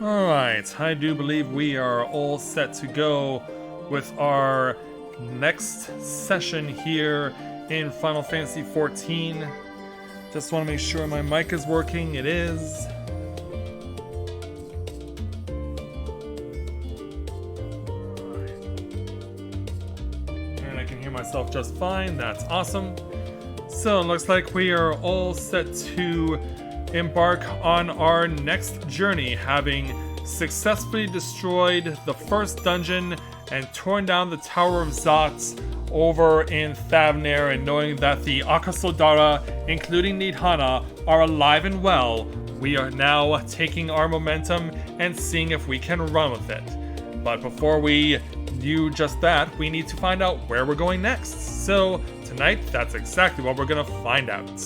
Alright, I do believe we are all set to go with our next session here in Final Fantasy XIV. Just want to make sure my mic is working. It is. And I can hear myself just fine. That's awesome. So it looks like we are all set to embark on our next journey, having successfully destroyed the first dungeon and torn down the Tower of Zot over in Thavnair, and knowing that the Akasodara, including Nidhana, are alive and well, we are now taking our momentum and seeing if we can run with it. But before we do just that, we need to find out where we're going next. So tonight, that's exactly what we're gonna find out.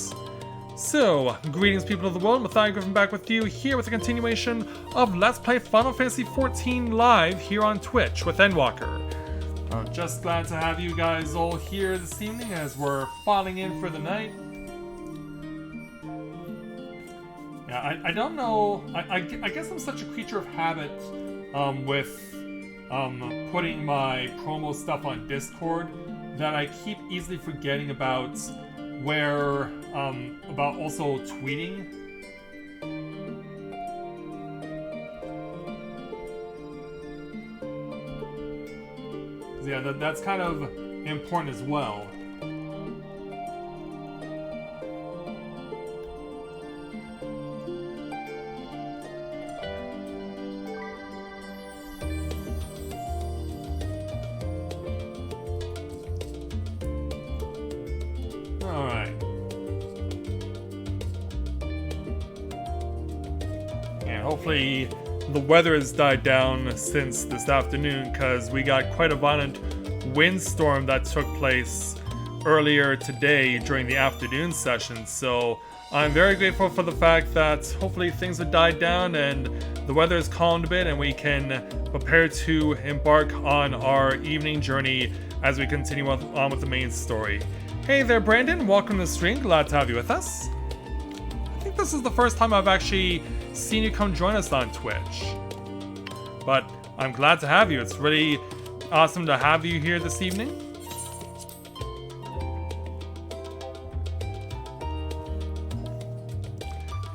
So, greetings people of the world, Matthias Griffin back with you here with a continuation of Let's Play Final Fantasy XIV live here on Twitch with Endwalker. I'm just glad to have you guys all here this evening as we're filing in for the night. Yeah, I don't know, I guess I'm such a creature of habit with putting my promo stuff on Discord that I keep easily forgetting about where, about also tweeting. Yeah, that's kind of important as well. Hopefully the weather has died down since this afternoon, because we got quite a violent windstorm that took place earlier today during the afternoon session. So I'm very grateful for the fact that hopefully things have died down and the weather has calmed a bit and we can prepare to embark on our evening journey as we continue on with the main story. Hey there, Brandon. Welcome to the stream. Glad to have you with us. I think this is the first time I've actually seen you come join us on Twitch, but I'm glad to have you. It's really awesome to have you here this evening.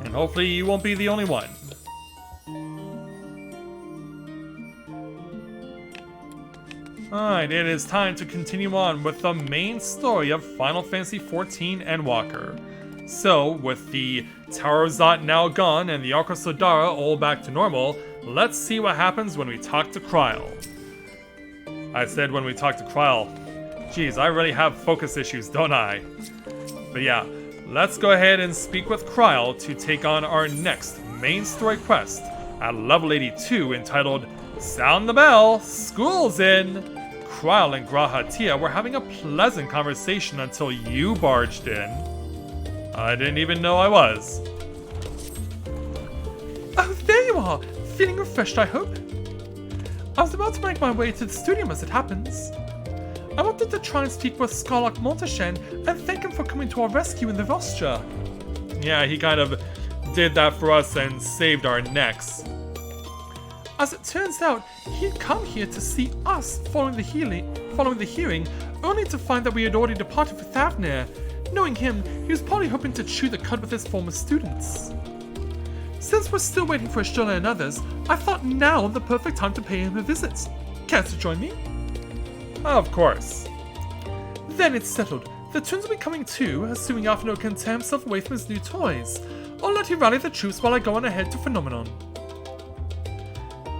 And hopefully you won't be the only one. Alright, it is time to continue on with the main story of Final Fantasy XIV Endwalker. So, with the Tower of Zot now gone and the Akasodara all back to normal, let's see what happens when we talk to Kryl. I said when we talk to Kryl. Jeez, I really have focus issues, don't I? But yeah, let's go ahead and speak with Kryl to take on our next main story quest at level 82, entitled Sound the Bell, School's In! Kryl and Grahatia were having a pleasant conversation until you barged in. I didn't even know I was. Oh, there you are! Feeling refreshed, I hope? I was about to make my way to the studio as it happens. I wanted to try and speak with Skarlak Montashen and thank him for coming to our rescue in the Vostra. Yeah, he kind of did that for us and saved our necks. As it turns out, he'd come here to see us following the hearing, only to find that we had already departed for Thavnair. Knowing him, he was probably hoping to chew the cud with his former students. Since we're still waiting for Ashtola and others, I thought now the perfect time to pay him a visit. Care to join me? Of course. Then it's settled. The twins will be coming too, assuming Alphinaud can tear himself away from his new toys. I'll let you rally the troops while I go on ahead to Phenomenon.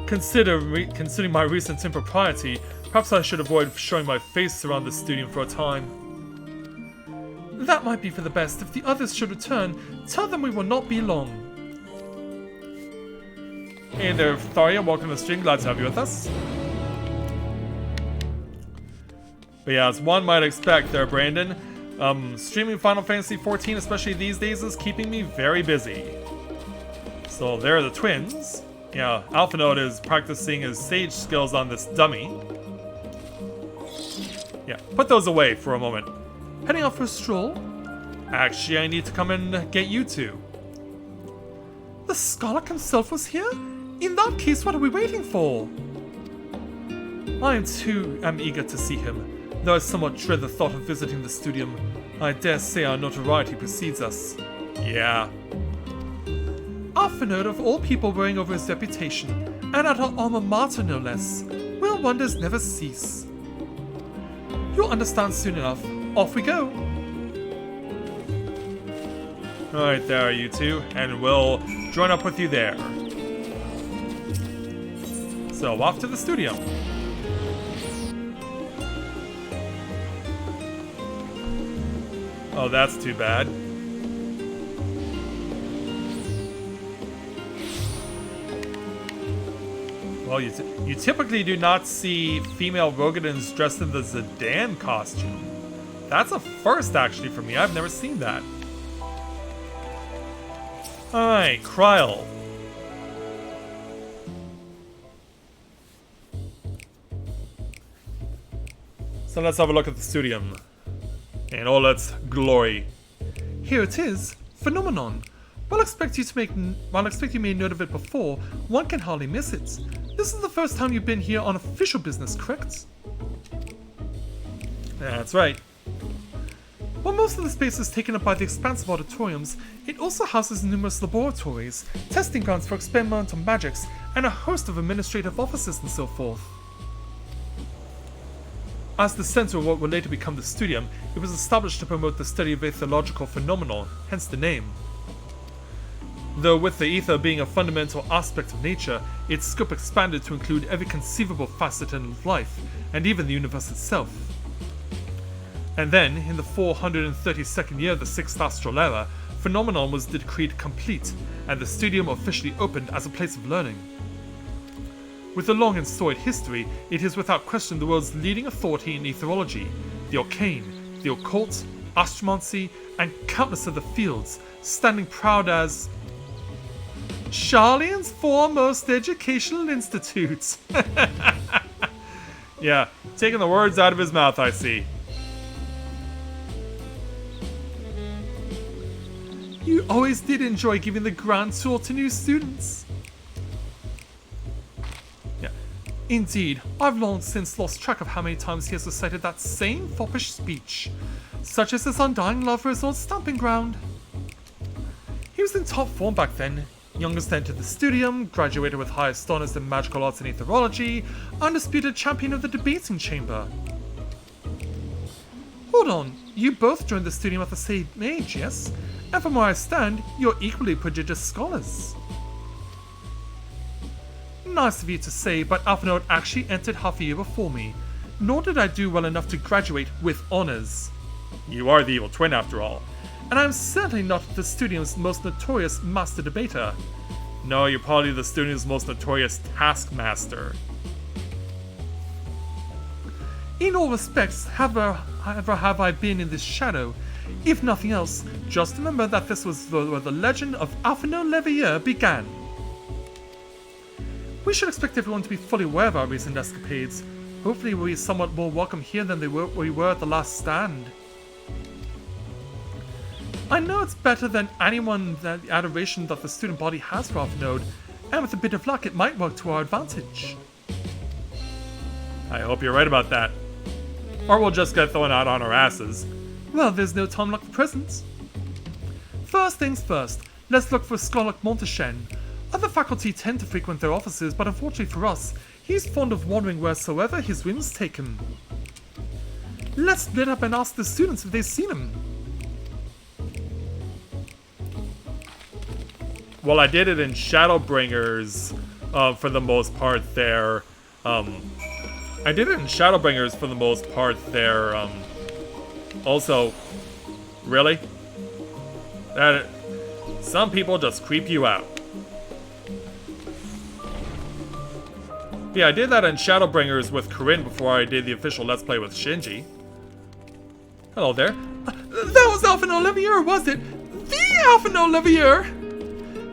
Considering my recent impropriety, perhaps I should avoid showing my face around the studio for a time. That might be for the best. If the others should return, tell them we will not be long. Hey there, Tharia. Welcome to the stream. Glad to have you with us. But yeah, as one might expect there, Brandon, streaming Final Fantasy XIV, especially these days, is keeping me very busy. So there are the twins. Yeah, Alphinaud is practicing his sage skills on this dummy. Yeah, put those away for a moment. Heading out for a stroll? Actually, I need to come and get you two. The Skarlak himself was here? In that case, what are we waiting for? I too am eager to see him, though I somewhat dread the thought of visiting the studium. I dare say our notoriety precedes us. Yeah. Often of all people worrying over his reputation, and at our alma mater no less, will wonders never cease. You'll understand soon enough. Off we go! Alright, there are you two, and we'll join up with you there. So, off to the studio. Oh, that's too bad. Well, you typically do not see female Rogadins dressed in the Zidane costume. That's a first, actually, for me. I've never seen that. Alright, Kryl. So let's have a look at the studium. In all its glory. Here it is, Phenomenon. While I expect you made note of it before, one can hardly miss it. This is the first time you've been here on official business, correct? That's right. While most of the space is taken up by the expansive auditoriums, it also houses numerous laboratories, testing grounds for experimental magics, and a host of administrative offices and so forth. As the center of what would later become the studium, it was established to promote the study of etherological phenomena, hence the name. Though with the ether being a fundamental aspect of nature, its scope expanded to include every conceivable facet of life, and even the universe itself. And then, in the 432nd year of the 6th Astral Era, Phenomenon was decreed complete, and the studium officially opened as a place of learning. With a long and storied history, it is without question the world's leading authority in etherology, the arcane, the occult, astromancy, and countless other fields, standing proud as Charlian's foremost educational institute. Yeah, taking the words out of his mouth, I see. You always did enjoy giving the grand tour to new students. Yeah. Indeed, I've long since lost track of how many times he has recited that same foppish speech, such as his undying love for his old stamping ground. He was in top form back then, youngest to enter the studium, graduated with highest honors in magical arts and etherology, undisputed champion of the debating chamber. Hold on, you both joined the studium at the same age, yes? And from where I stand, you're equally prodigious scholars. Nice of you to say, but Alphanode actually entered half a year before me, nor did I do well enough to graduate with honors. You are the evil twin, after all. And I'm certainly not the studium's most notorious master debater. No, you're probably the studium's most notorious taskmaster. In all respects, ever have I been in this shadow. If nothing else, just remember that this was where the legend of Alphino Levier began. We should expect everyone to be fully aware of our recent escapades. Hopefully we'll be somewhat more welcome here than we were at the last stand. I know it's better than anyone the adoration that the student body has for Alphanode, and with a bit of luck it might work to our advantage. I hope you're right about that. Or we'll just get thrown out on our asses. Well, there's no time like the present. First things first, let's look for Scholar Montechen. Other faculty tend to frequent their offices, but unfortunately for us, he's fond of wandering wheresoever his whims take him. Let's split up and ask the students if they've seen him. Well, I did it in Shadowbringers, for the most part there. I did it in Shadowbringers for the most part there, Also, really? Some people just creep you out. Yeah, I did that in Shadowbringers with Corinne before I did the official Let's Play with Shinji. Hello there. That was Alphino Levier, was it? The Alphino Levier!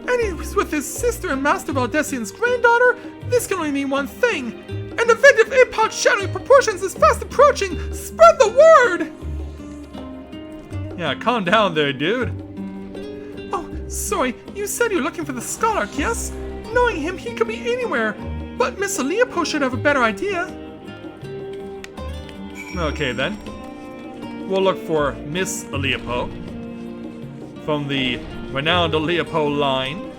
And he was with his sister and Master Valdesian's granddaughter? This can only mean one thing. An event of epoch shattering proportions is fast approaching! Spread the word! Yeah, calm down there, dude. Oh, sorry, you said you were looking for the Scholar, yes? Knowing him, he could be anywhere, but Mr. Leopold should have a better idea. Okay then. We'll look for Miss Leopold from the renowned Leopold line.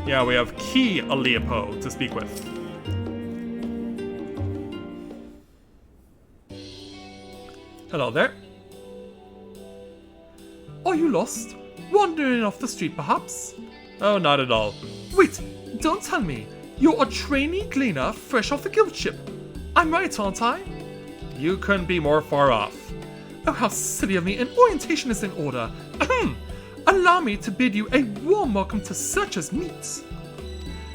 Yeah, we have Key Leopold to speak with. Hello there. Are you lost? Wandering off the street, perhaps? Oh, not at all. Wait, don't tell me. You're a trainee gleaner fresh off the guild ship. I'm right, aren't I? You couldn't be more far off. Oh, how silly of me. An orientation is in order. Allow me to bid you a warm welcome to Searcher's Meet.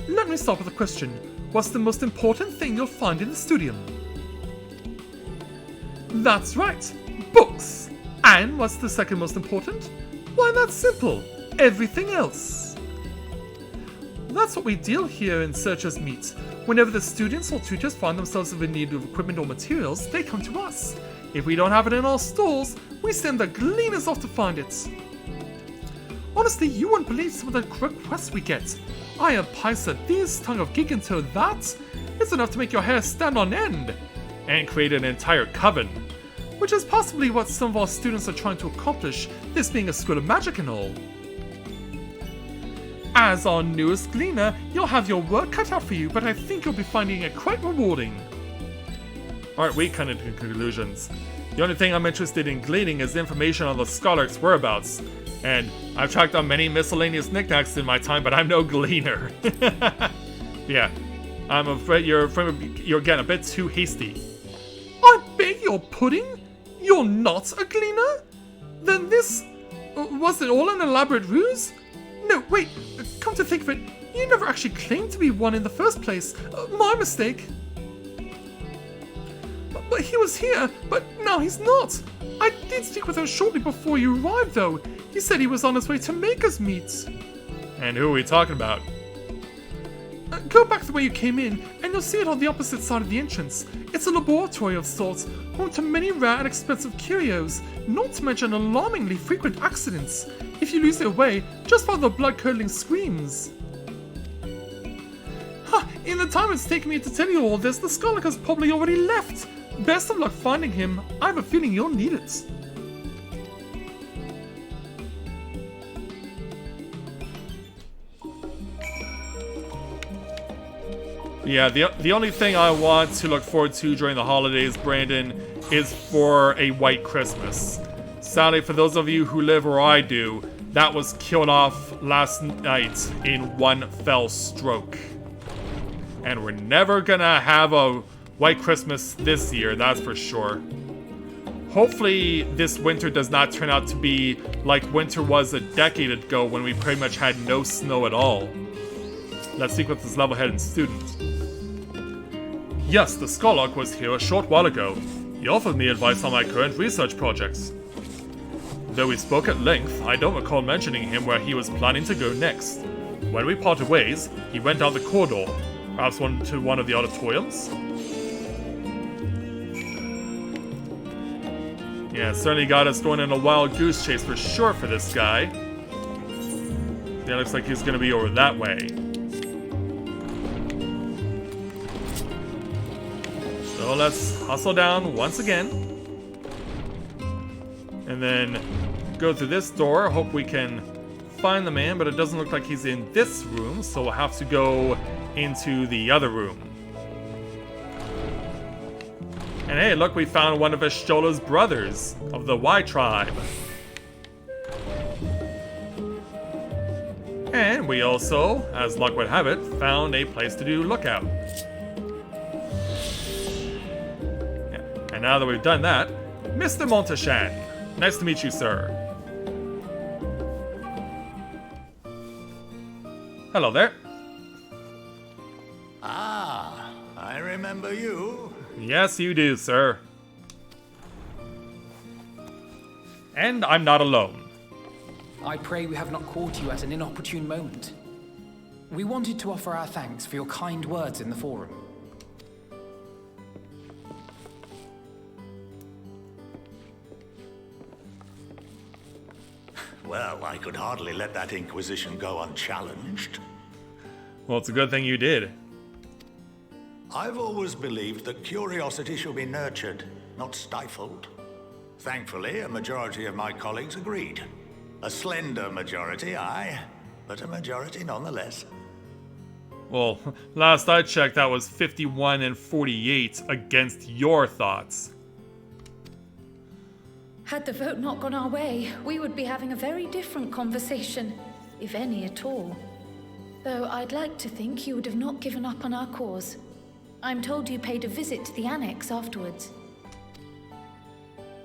Let me start with a question. What's the most important thing you'll find in the studium? That's right, books. And what's the second most important? Why, that's simple. Everything else. That's what we deal here in Searcher's Meet. Whenever the students or tutors find themselves in need of equipment or materials, they come to us. If we don't have it in our stores, we send the gleaners off to find it. Honestly, you wouldn't believe some of the requests we get. I am Paisa this, tongue of Giganto that. It's enough to make your hair stand on end. And create an entire coven. Which is possibly what some of our students are trying to accomplish, this being a school of magic and all. As our newest gleaner, you'll have your work cut out for you, but I think you'll be finding it quite rewarding. Aren't we kind of to conclusions? The only thing I'm interested in gleaning is information on the Scholar's whereabouts. And I've tracked down many miscellaneous knickknacks in my time, but I'm no gleaner. Yeah, I'm afraid you're getting a bit too hasty. I beg your pudding? You're not a gleaner? Then this... was it all an elaborate ruse? No, wait, come to think of it, you never actually claimed to be one in the first place. My mistake. But he was here, but now he's not. I did speak with him shortly before you arrived, though. He said he was on his way to Maker's Meet. And who are we talking about? Go back the way you came in, and you'll see it on the opposite side of the entrance. It's a laboratory of sorts, home to many rare and expensive curios, not to mention alarmingly frequent accidents. If you lose your way, just follow the blood-curdling screams. In the time it's taken me to tell you all this, the Scholar has probably already left. Best of luck finding him. I have a feeling you'll need it. Yeah, the only thing I want to look forward to during the holidays, Brandon, is for a white Christmas. Sadly, for those of you who live where I do, that was killed off last night in one fell stroke. And we're never gonna have a white Christmas this year, that's for sure. Hopefully this winter does not turn out to be like winter was a decade ago when we pretty much had no snow at all. Let's speak with this level-headed student. Yes, the Scholar was here a short while ago. He offered me advice on my current research projects. Though we spoke at length, I don't recall mentioning him where he was planning to go next. When we parted ways, he went down the corridor, perhaps to one of the auditoriums? Yeah, certainly got us going in a wild goose chase for sure for this guy. Yeah, looks like he's gonna be over that way. So let's hustle down once again. And then go through this door. Hope we can find the man, but it doesn't look like he's in this room, so we'll have to go into the other room. And hey, look, we found one of Eshtola's brothers of the Y tribe. And we also, as luck would have it, found a place to do lookout. Yeah. And now that we've done that, Mr. Monteshan, nice to meet you, sir. Hello there. Ah, I remember you. Yes, you do, sir. And I'm not alone. I pray we have not caught you at an inopportune moment. We wanted to offer our thanks for your kind words in the forum. Well, I could hardly let that inquisition go unchallenged. Well, it's a good thing you did. I've always believed that curiosity should be nurtured, not stifled. Thankfully, a majority of my colleagues agreed. A slender majority, aye, but a majority nonetheless. Well, last I checked, that was 51 and 48 against your thoughts. Had the vote not gone our way, we would be having a very different conversation, if any at all. Though I'd like to think you would have not given up on our cause. I'm told you paid a visit to the annex afterwards.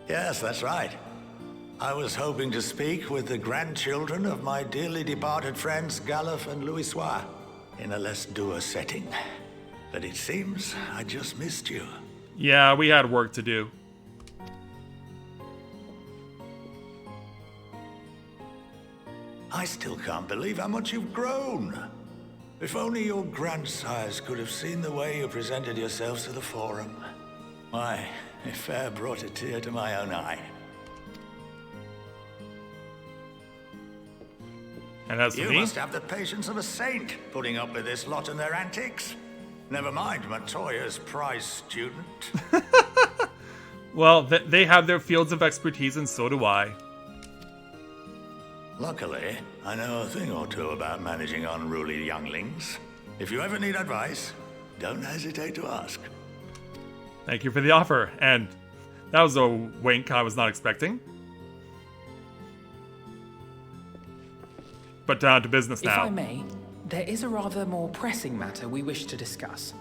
Yes, that's right. I was hoping to speak with the grandchildren of my dearly departed friends Galuf and Louisois in a less dour setting. But it seems I just missed you. Yeah, we had work to do. I still can't believe how much you've grown. If only your grandsires could have seen the way you presented yourselves to the Forum. Why, it fair brought a tear to my own eye. And as for You me, must have the patience of a saint, putting up with this lot and their antics. Never mind Matoya's prize student. well, they have their fields of expertise, and so do I. Luckily, I know a thing or two about managing unruly younglings. If you ever need advice, don't hesitate to ask. Thank you for the offer, and that was a wink I was not expecting. But down to business now. If I may, there is a rather more pressing matter we wish to discuss.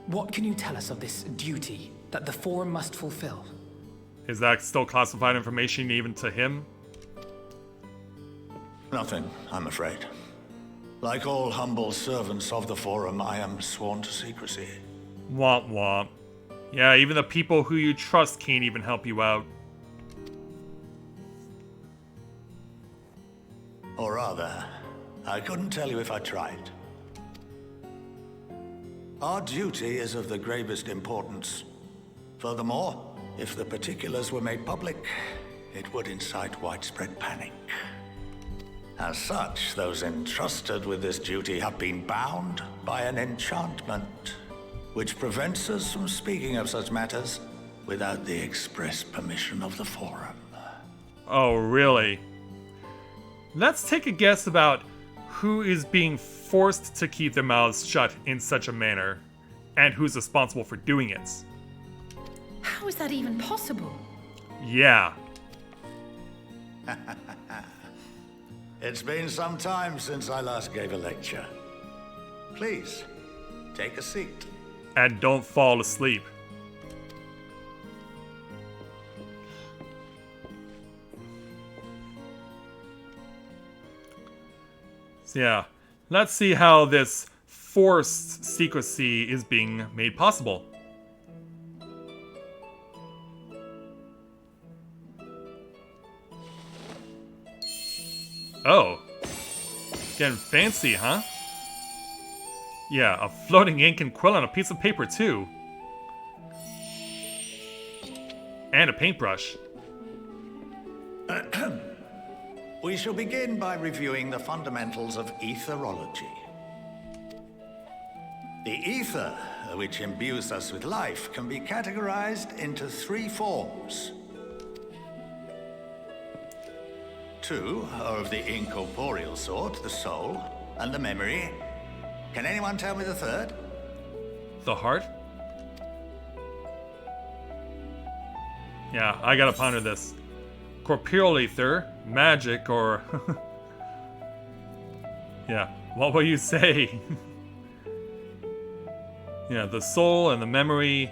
What can you tell us of this duty that the Forum must fulfill? Is that still classified information even to him? Nothing, I'm afraid. Like all humble servants of the Forum, I am sworn to secrecy. Womp womp. Yeah, even the people who you trust can't even help you out. Or rather, I couldn't tell you if I tried. Our duty is of the gravest importance. Furthermore, if the particulars were made public, it would incite widespread panic. As such, those entrusted with this duty have been bound by an enchantment, which prevents us from speaking of such matters without the express permission of the Forum. Oh, really? Let's take a guess about who is being forced to keep their mouths shut in such a manner, and who's responsible for doing it. How is that even possible? Yeah. It's been some time since I last gave a lecture. Please, take a seat. And don't fall asleep. So yeah, let's see how this forced secrecy is being made possible. Oh. Getting fancy, huh? Yeah, a floating ink and quill on a piece of paper, too. And a paintbrush. We shall begin by reviewing the fundamentals of etherology. The ether, which imbues us with life, can be categorized into three forms. Two are of the incorporeal sort, the soul and the memory. Can anyone tell me the third? The heart? Yeah, I gotta ponder this. Corporeal ether, magic, or... yeah, what will you say? Yeah, the soul and the memory.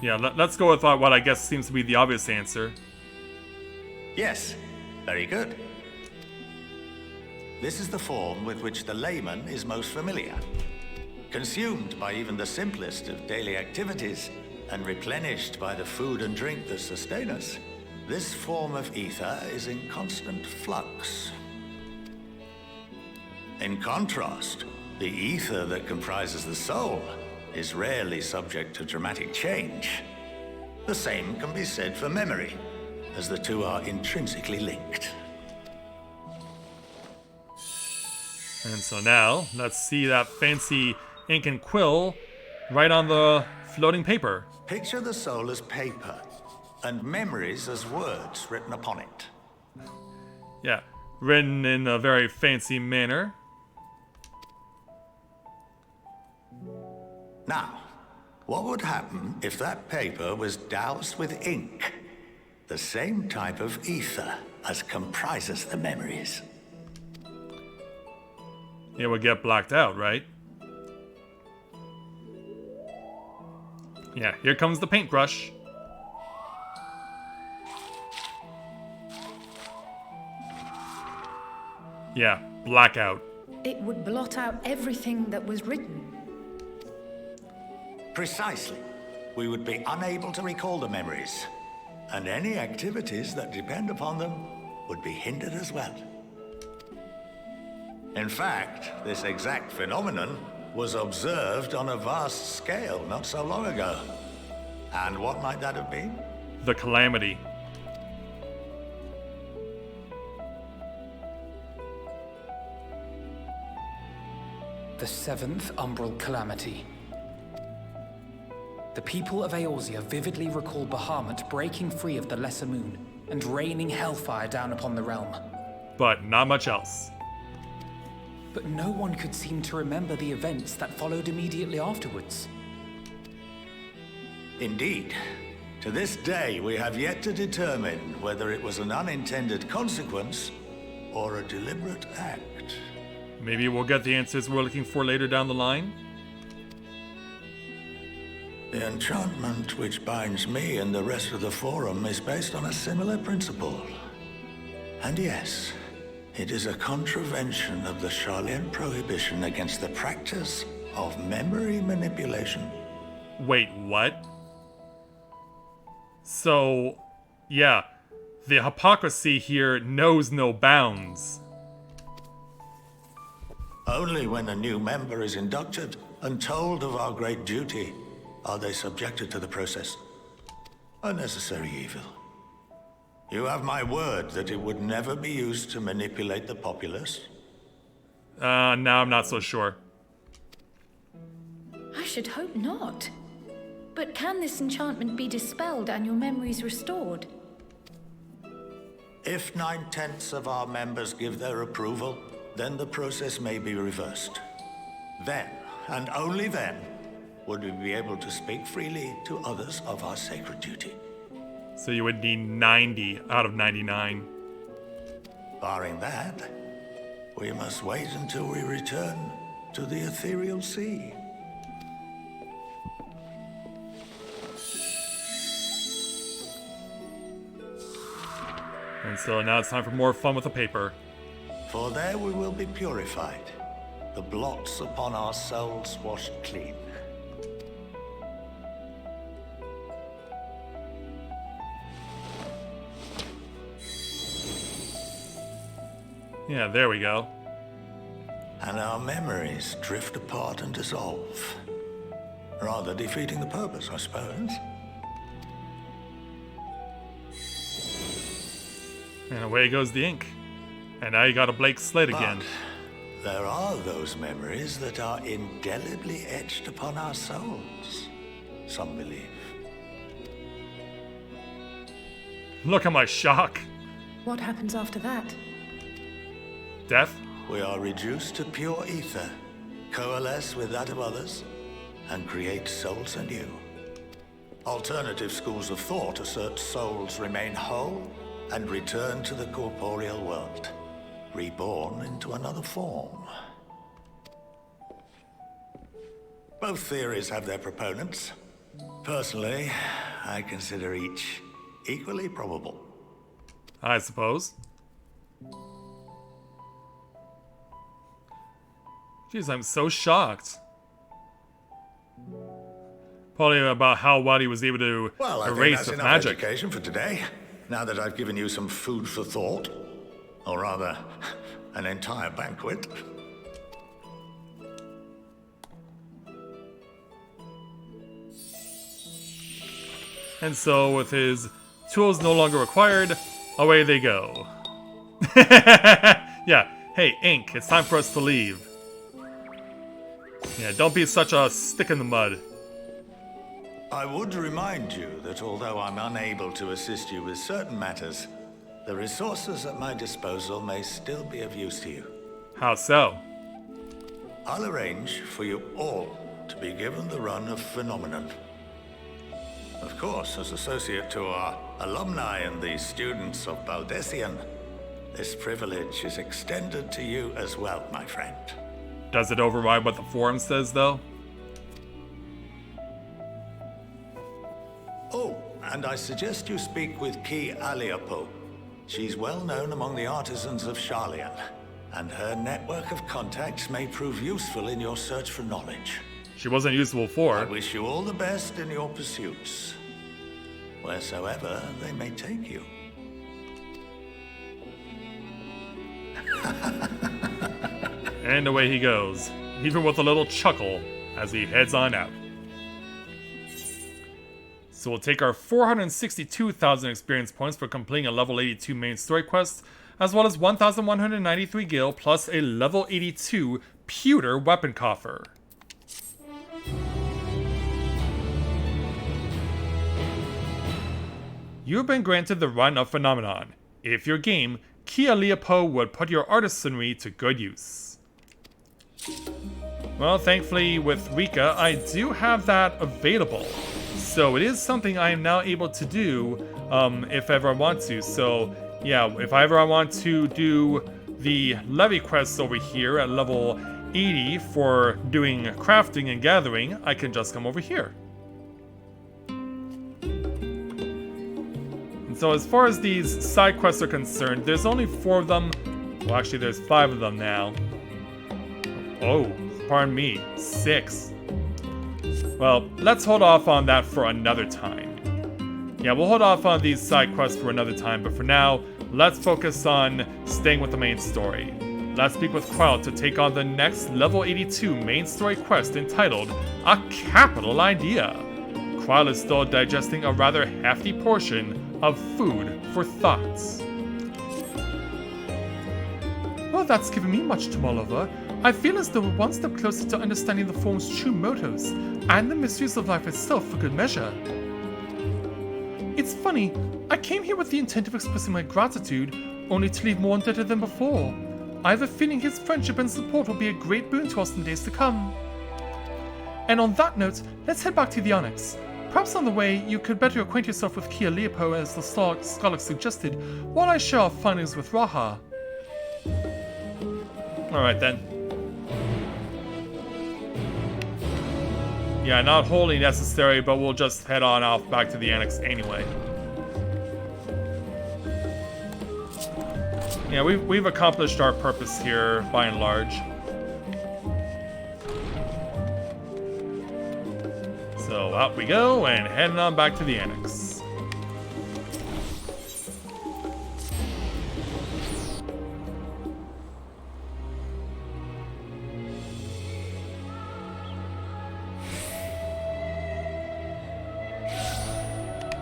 Yeah, let's go with what I guess seems to be the obvious answer. Yes, very good. This is the form with which the layman is most familiar. Consumed by even the simplest of daily activities, and replenished by the food and drink that sustain us, this form of ether is in constant flux. In contrast, the ether that comprises the soul is rarely subject to dramatic change. The same can be said for memory, as the two are intrinsically linked. And so now, let's see that fancy ink and quill right on the floating paper. Picture the soul as paper, and memories as words written upon it. Yeah, written in a very fancy manner. Now, what would happen if that paper was doused with ink? The same type of ether as comprises the memories. It would get blacked out, right? Yeah, here comes the paintbrush. Yeah, blackout. It would blot out everything that was written. Precisely. We would be unable to recall the memories, and any activities that depend upon them would be hindered as well. In fact, this exact phenomenon was observed on a vast scale not so long ago. And what might that have been? The Calamity. The 7th Umbral Calamity. The people of Eorzea vividly recall Bahamut breaking free of the Lesser Moon and raining hellfire down upon the realm. But not much else. But no one could seem to remember the events that followed immediately afterwards. Indeed. To this day, we have yet to determine whether it was an unintended consequence or a deliberate act. Maybe we'll get the answers we're looking for later down the line. The enchantment which binds me and the rest of the Forum is based on a similar principle. And yes, it is a contravention of the Sharlayan prohibition against the practice of memory manipulation. Wait, what? So, yeah, the hypocrisy here knows no bounds. Only when a new member is inducted and told of our great duty are they subjected to the process. A necessary evil. You have my word that it would never be used to manipulate the populace? Now I'm not so sure. I should hope not. But can this enchantment be dispelled and your memories restored? If 9/10 of our members give their approval, then the process may be reversed. Then, and only then, would we be able to speak freely to others of our sacred duty. So you would need 90 out of 99. Barring that, we must wait until we return to the ethereal sea. And so now it's time for more fun with the paper. For there we will be purified, the blots upon our souls washed clean. Yeah, there we go. And our memories drift apart and dissolve. Rather defeating the purpose, I suppose. And away goes the ink. And now you got a blank slate again. But there are those memories that are indelibly etched upon our souls, some believe. Look at my shock. What happens after that? Death? We are reduced to pure ether, coalesce with that of others, and create souls anew. Alternative schools of thought assert souls remain whole and return to the corporeal world, reborn into another form. Both theories have their proponents. Personally, I consider each equally probable. I suppose. Jeez, I'm so shocked. Probably about how Wadi was able to Well, I think erase that's with enough magic. education for today. Now that I've given you some food for thought, or rather, an entire banquet. And so, with his tools no longer required, away they go. Yeah, Hey, Ink, it's time for us to leave. Yeah, don't be such a stick in the mud. I would remind you that although I'm unable to assist you with certain matters, the resources at my disposal may still be of use to you. How so? I'll arrange for you all to be given the run of Phenomenon. Of course, as associate to our alumni and the students of Baldessian, this privilege is extended to you as well, my friend. Does it override what the forum says, though? Oh, and I suggest you speak with Ki Aliapo. She's well known among the artisans of Sharlayan, and her network of contacts may prove useful in your search for knowledge. She wasn't useful I for. wish you all the best in your pursuits, wheresoever they may take you. And away he goes, even with a little chuckle as he heads on out. So we'll take our 462,000 experience points for completing a level 82 main story quest, as well as 1,193 gil plus a level 82 pewter weapon coffer. You've been granted the run of Phenomenon. If you're game, Kia Leopo would put your artisanry to good use. Well, thankfully with Rika, I do have that available. So it is something I am now able to do if ever I want to. So yeah, if ever I want to do the levy quests over here at level 80 for doing crafting and gathering, I can just come over here. And so as far as these side quests are concerned, there's only 4 of them. Well, actually there's 5 of them now. Oh, pardon me, 6. Well, let's hold off on that for another time. Yeah, we'll hold off on these side quests for another time, but for now, let's focus on staying with the main story. Let's speak with Quell to take on the next level 82 main story quest entitled A Capital Idea. Quell is still digesting a rather hefty portion of food for thoughts. Well, that's given me much to mull over. I feel as though we're one step closer to understanding the form's true motives, and the mysteries of life itself for good measure. It's funny, I came here with the intent of expressing my gratitude, only to leave more indebted than before. I have a feeling his friendship and support will be a great boon to us in days to come. And on that note, let's head back to the Onyx. Perhaps on the way, you could better acquaint yourself with Kia Leopo as the scholar suggested, while I share our findings with Raha. Alright then. Yeah, not wholly necessary, but we'll just head on off back to the Annex anyway. Yeah, we've accomplished our purpose here, by and large. So out we go, and heading on back to the Annex.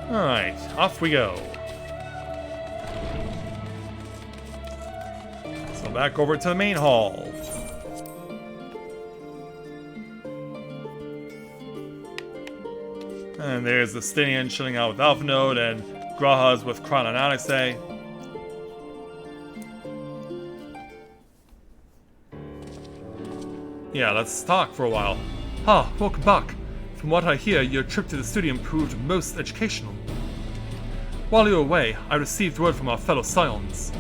Alright, off we go. So back over to the main hall. And there's the Stinian chilling out with Alphanode, and Graha's with Kron and Onyxe. Yeah, let's talk for a while. Ah, welcome back. From what I hear, your trip to the studium proved most educational. While you were away, I received word from our fellow Scions.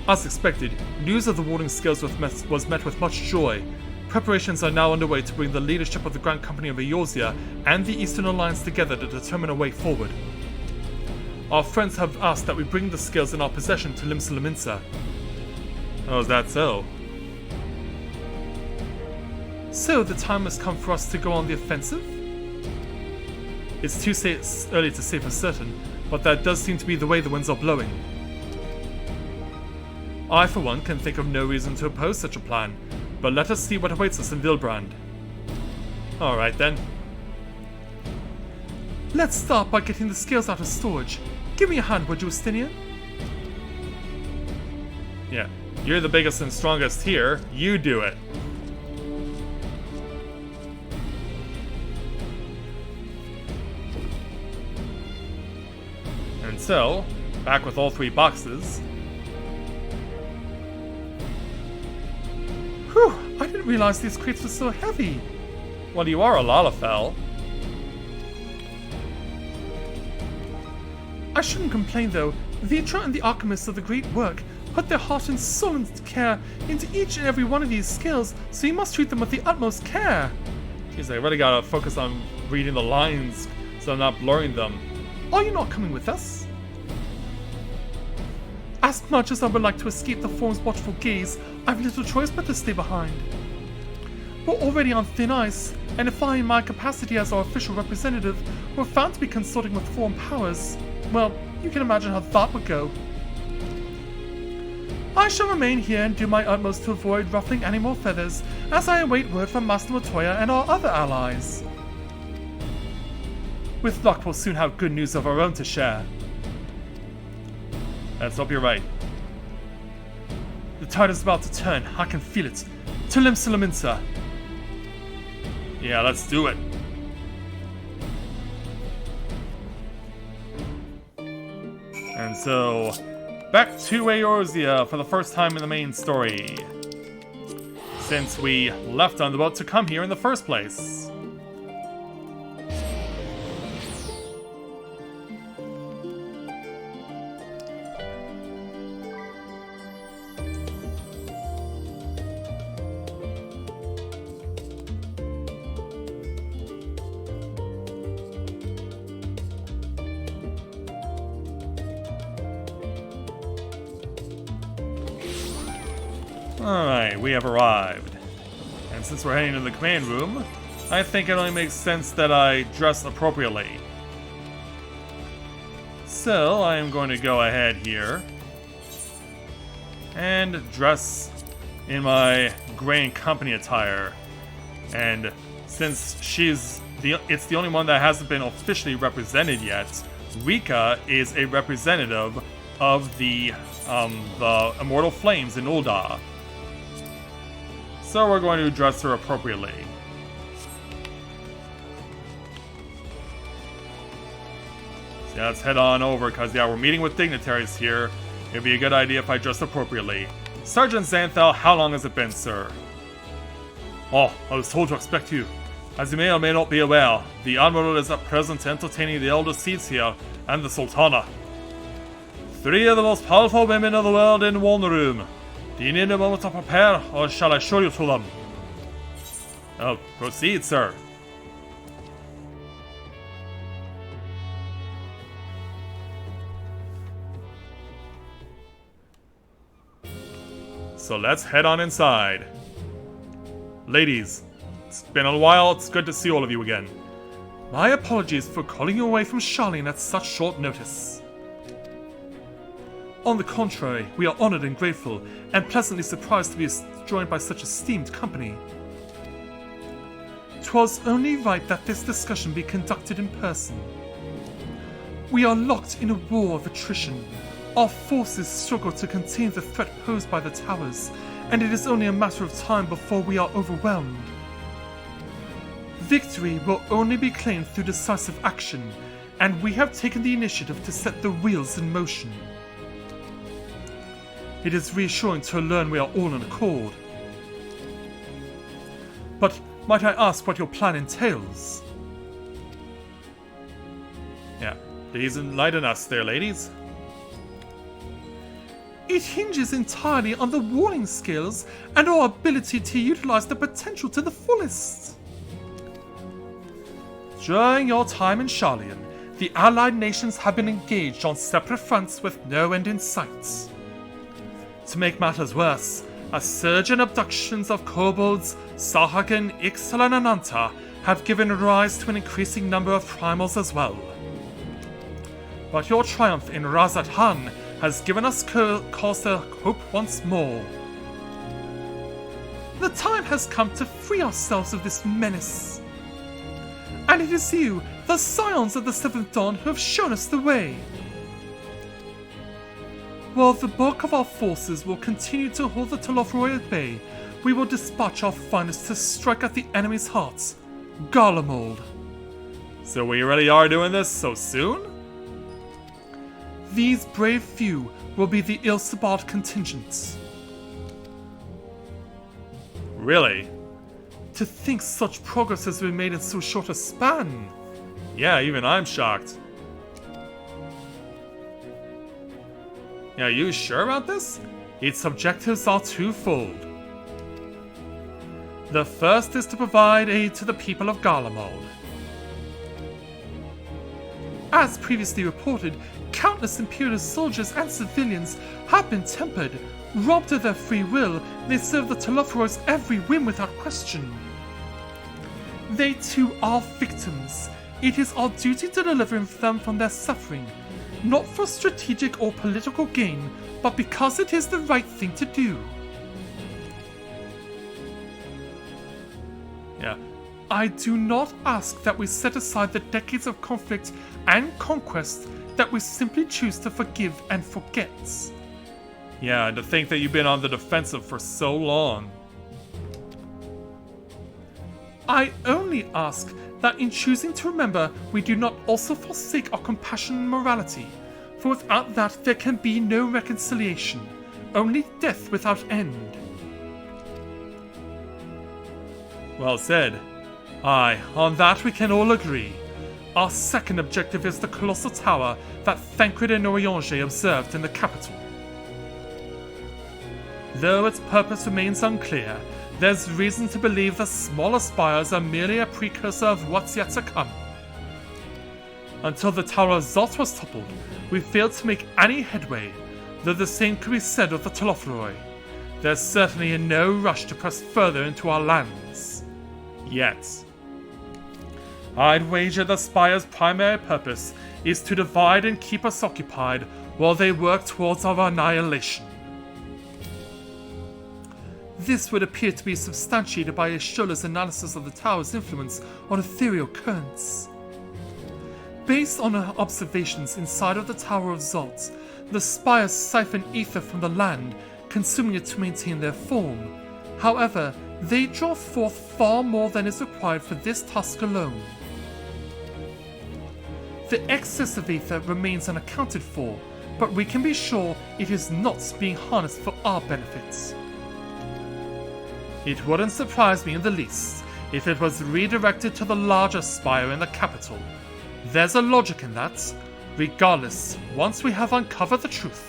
As expected, news of the warding skills was met with much joy. Preparations are now underway to bring the leadership of the Grand Company of Eorzea and the Eastern Alliance together to determine a way forward. Our friends have asked that we bring the skills in our possession to Limsa Lominsa. Oh, is that so? So the time has come for us to go on the offensive? It's too early to say for certain, but that does seem to be the way the winds are blowing. I, for one, can think of no reason to oppose such a plan, but let us see what awaits us in Vilbrand. Alright then. Let's start by getting the scales out of storage. Give me a hand, would you, Stinian? Yeah, You're the biggest and strongest here. You do it. And so, back with all 3 boxes. Whew, I didn't realize these crates were so heavy. Well, you are a Lalafell. I shouldn't complain though. Vitra and the alchemists of the great work put their heart and soul and care into each and every one of these skills, so you must treat them with the utmost care. Jeez, I really gotta focus on reading the lines so I'm not blurring them. Are you not coming with us? As much as I would like to escape the Form's watchful gaze, I've little choice but to stay behind. We're already on thin ice, and if I, in my capacity as our official representative, were found to be consorting with foreign powers, well, you can imagine how that would go. I shall remain here and do my utmost to avoid ruffling any more feathers, as I await word from Master Matoya and our other allies. With luck, we'll soon have good news of our own to share. Let's hope you're right. The tide is about to turn, I can feel it. Tulim Sulaminsa. Yeah, let's do it. And so, back to Eorzea for the first time in the main story. Since we left on the boat to come here in the first place. Alright, we have arrived. And since we're heading to the command room, I think it only makes sense that I dress appropriately. So, I am going to go ahead here and dress in my Grain Company attire. And since it's the only one that hasn't been officially represented yet, Rika is a representative of the Immortal Flames in Ul'dah. So we're going to dress her appropriately. So yeah, let's head on over, because yeah, we're meeting with dignitaries here. It'd be a good idea if I dress appropriately. Sergeant Xanthel, how long has it been, sir? Oh, I was told to expect you. As you may or may not be aware, the Admiral is at present entertaining the Elder Seeds here and the Sultana. 3 of the most powerful women of the world in one room. Do you need a moment to prepare, or shall I show you to them? Oh, proceed, sir. So let's head on inside. Ladies, it's been a while, it's good to see all of you again. My apologies for calling you away from Charlene at such short notice. On the contrary, we are honored and grateful, and pleasantly surprised to be joined by such esteemed company. 'Twas only right that this discussion be conducted in person. We are locked in a war of attrition. Our forces struggle to contain the threat posed by the towers, and it is only a matter of time before we are overwhelmed. Victory will only be claimed through decisive action, and we have taken the initiative to set the wheels in motion. It is reassuring to learn we are all in accord. But might I ask what your plan entails? Yeah, please enlighten us there, ladies. It hinges entirely on the warning skills and our ability to utilize the potential to the fullest. During your time in Sharlayan, the allied nations have been engaged on separate fronts with no end in sight. To make matters worse, a surge in abductions of kobolds, Sahagan, Ixalan, and Anta have given rise to an increasing number of primals as well. But your triumph in Razat Han has given us cause to hope once more. The time has come to free ourselves of this menace. And it is you, the Scions of the Seventh Dawn, who have shown us the way. While the bulk of our forces will continue to hold the Telothroi at bay, we will dispatch our finest to strike at the enemy's hearts, Galamal. So we really are doing this so soon? These brave few will be the Ilsabard contingents. Really? To think such progress has been made in so short a span. Yeah, even I'm shocked. Yeah, are you sure about this? Its objectives are twofold. The first is to provide aid to the people of Galamal. As previously reported, countless Imperial soldiers and civilians have been tempered. Robbed of their free will, they serve the Telothroi every whim without question. They too are victims. It is our duty to deliver them from their suffering, not for strategic or political gain, but because it is the right thing to do. Yeah. I do not ask that we set aside the decades of conflict and conquest, that we simply choose to forgive and forget. Yeah, and to think that you've been on the defensive for so long. I only ask that in choosing to remember, we do not also forsake our compassion and morality, for without that there can be no reconciliation, only death without end. Well said. Aye, on that we can all agree. Our second objective is the colossal tower that Thancred and Oriange observed in the capital. Though its purpose remains unclear, there's reason to believe the smaller spires are merely a precursor of what's yet to come. Until the Tower of Zot was toppled, we failed to make any headway, though the same could be said of the Telothroi. There's certainly no rush to press further into our lands. Yet. I'd wager the spire's primary purpose is to divide and keep us occupied while they work towards our annihilation. This would appear to be substantiated by Ishola's analysis of the tower's influence on ethereal currents. Based on her observations inside of the Tower of Zot, the spires siphon ether from the land, consuming it to maintain their form. However, they draw forth far more than is required for this task alone. The excess of ether remains unaccounted for, but we can be sure it is not being harnessed for our benefits. It wouldn't surprise me in the least if it was redirected to the larger spire in the capital. There's a logic in that. Regardless, once we have uncovered the truth,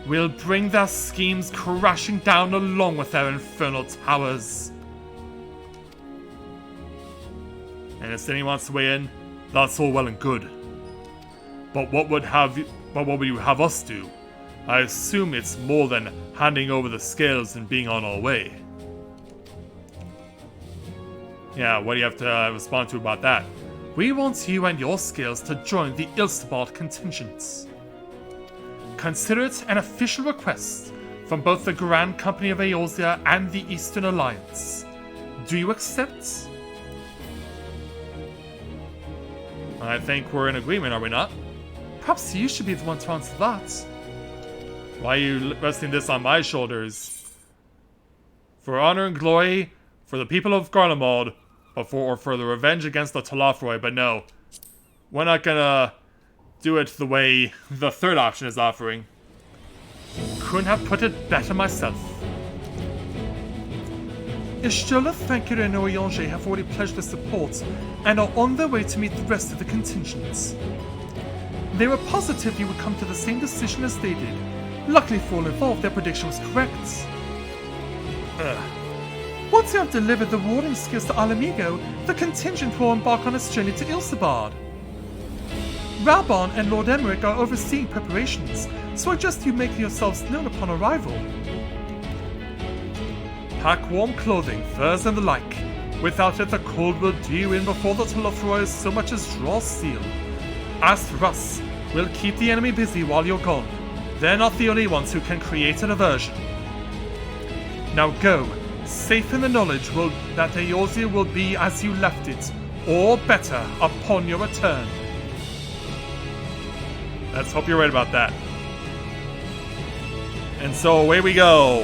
we'll bring their schemes crashing down along with their infernal towers. And if anyone wants to weigh in, that's all well and good. But what would you have us do? I assume it's more than handing over the scales and being on our way. Yeah, what do you have to respond to about that? We want you and your scales to join the Ilsabard contingents. Consider it an official request from both the Grand Company of Eorzea and the Eastern Alliance. Do you accept? I think we're in agreement, are we not? Perhaps you should be the one to answer that. Why are you resting this on my shoulders? For honor and glory, for the people of Galamal, or for the revenge against the Telothroi, but no. We're not gonna do it the way the third option is offering. Couldn't have put it better myself. Ishola, Thancred, and Oriange have already pledged their support and are on their way to meet the rest of the contingents. They were positive you would come to the same decision as they did. Luckily for all involved, their prediction was correct. Once you have delivered the warding skills to Alamigo, the contingent will embark on its journey to Ilsabard. Reborn and Lord Emmerich are overseeing preparations, so I suggest you make yourselves known upon arrival. Pack warm clothing, furs and the like. Without it, the cold will do you in before the Telothroi so much as draw steel. As for us, we'll keep the enemy busy while you're gone. They're not the only ones who can create a diversion. Now go, safe in the knowledge that Eorzea will be as you left it, or better, upon your return. Let's hope you're right about that. And so away we go.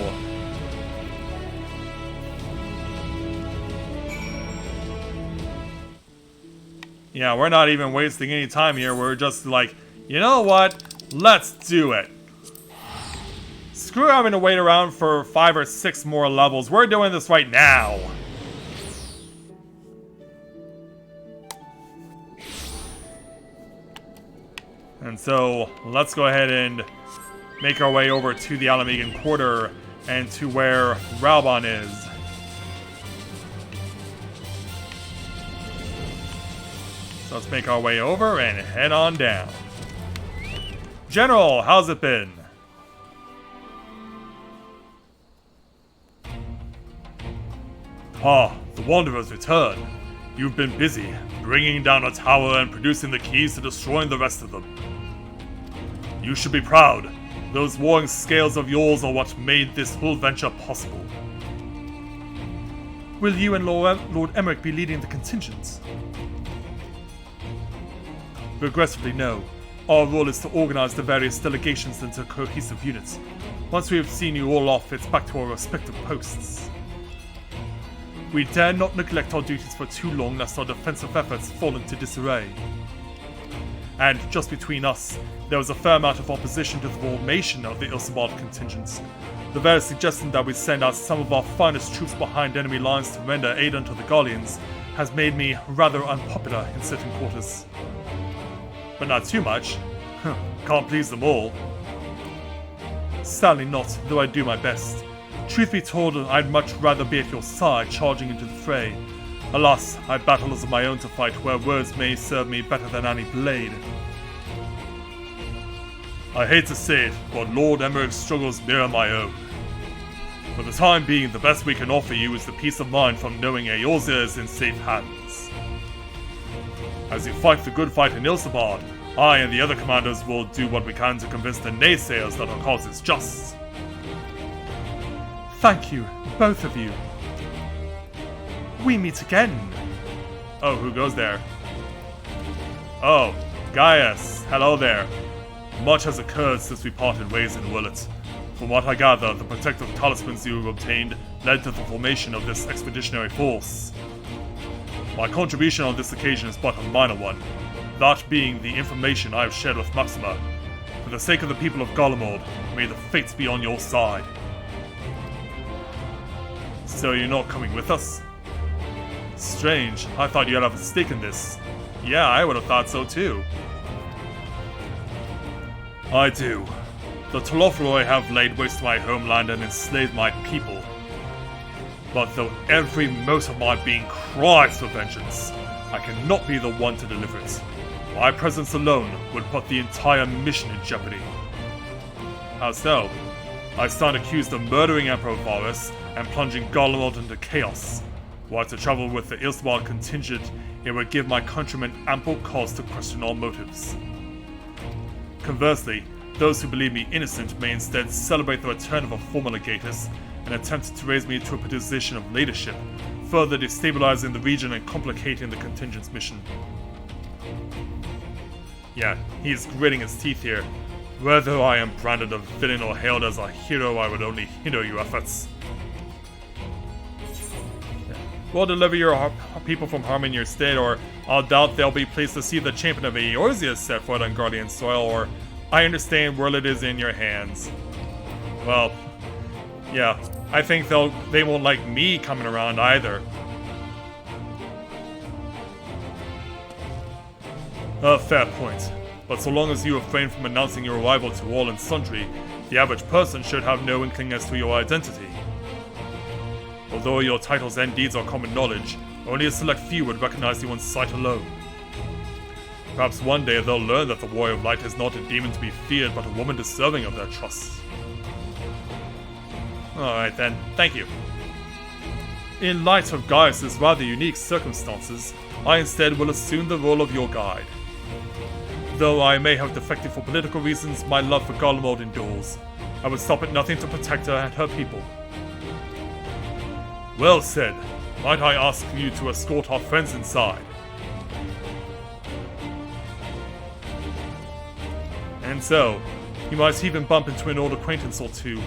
Yeah, we're not even wasting any time here. We're just like, you know what? Let's do it. Screw having to wait around for 5 or 6 more levels. We're doing this right now. And so, let's go ahead and make our way over to the Alamegan Quarter and to where Reborn is. So let's make our way over and head on down. General, how's it been? Ah, the Wanderers return. You've been busy, bringing down a tower and producing the keys to destroying the rest of them. You should be proud. Those warring scales of yours are what made this whole venture possible. Will you and Lord Emmerich be leading the contingents? Regrettably, no. Our role is to organize the various delegations into cohesive units. Once we have seen you all off, it's back to our respective posts. We dare not neglect our duties for too long lest our defensive efforts fall into disarray. And just between us, there was a fair amount of opposition to the formation of the Ilsabard contingents. The very suggestion that we send out some of our finest troops behind enemy lines to render aid unto the Guardians has made me rather unpopular in certain quarters. But not too much. Can't please them all. Sadly not, though I do my best. Truth be told, I'd much rather be at your side, charging into the fray. Alas, I have battles of my own to fight, where words may serve me better than any blade. I hate to say it, but Lord Emmerich's struggles mirror my own. For the time being, the best we can offer you is the peace of mind from knowing Eorzea is in safe hands. As you fight the good fight in Ilsabard, I and the other commanders will do what we can to convince the naysayers that our cause is just. Thank you, both of you. We meet again. Oh, who goes there? Oh, Gaius, hello there. Much has occurred since we parted ways in Willett. From what I gather, the protective talismans you have obtained led to the formation of this expeditionary force. My contribution on this occasion is but a minor one, that being the information I have shared with Maxima. For the sake of the people of Galamal, may the fates be on your side. So you're not coming with us? Strange, I thought you'd have a stake in this. Yeah, I would have thought so too. I do. The Tolofloi have laid waste to my homeland and enslaved my people. But though every mote of my being cries for vengeance, I cannot be the one to deliver it. My presence alone would put the entire mission in jeopardy. How so? I stand accused of murdering Emperor Varus and plunging Galamal into chaos. Were I to travel with the Ilsabard contingent, it would give my countrymen ample cause to question all motives. Conversely, those who believe me innocent may instead celebrate the return of a former legatus and attempt to raise me to a position of leadership, further destabilizing the region and complicating the contingent's mission. Yeah, he's gritting his teeth here. Whether I am branded a villain or hailed as a hero, I would only hinder your efforts. We'll deliver your people from harming your state, or I'll doubt they'll be pleased to see the champion of Eorzea set foot on Guardian soil, or I understand World is in your hands. Well, yeah, I think they won't like me coming around either. A fair point. But so long as you refrain from announcing your arrival to all and sundry, the average person should have no inkling as to your identity. Although your titles and deeds are common knowledge, only a select few would recognize you on sight alone. Perhaps one day they'll learn that the Warrior of Light is not a demon to be feared, but a woman deserving of their trust. Alright then, thank you. In light of Gaius' rather unique circumstances, I instead will assume the role of your guide. Though I may have defected for political reasons, my love for Galamal endures. I would stop at nothing to protect her and her people. Well said. Might I ask you to escort our friends inside? And so, You might even bump into an old acquaintance or two.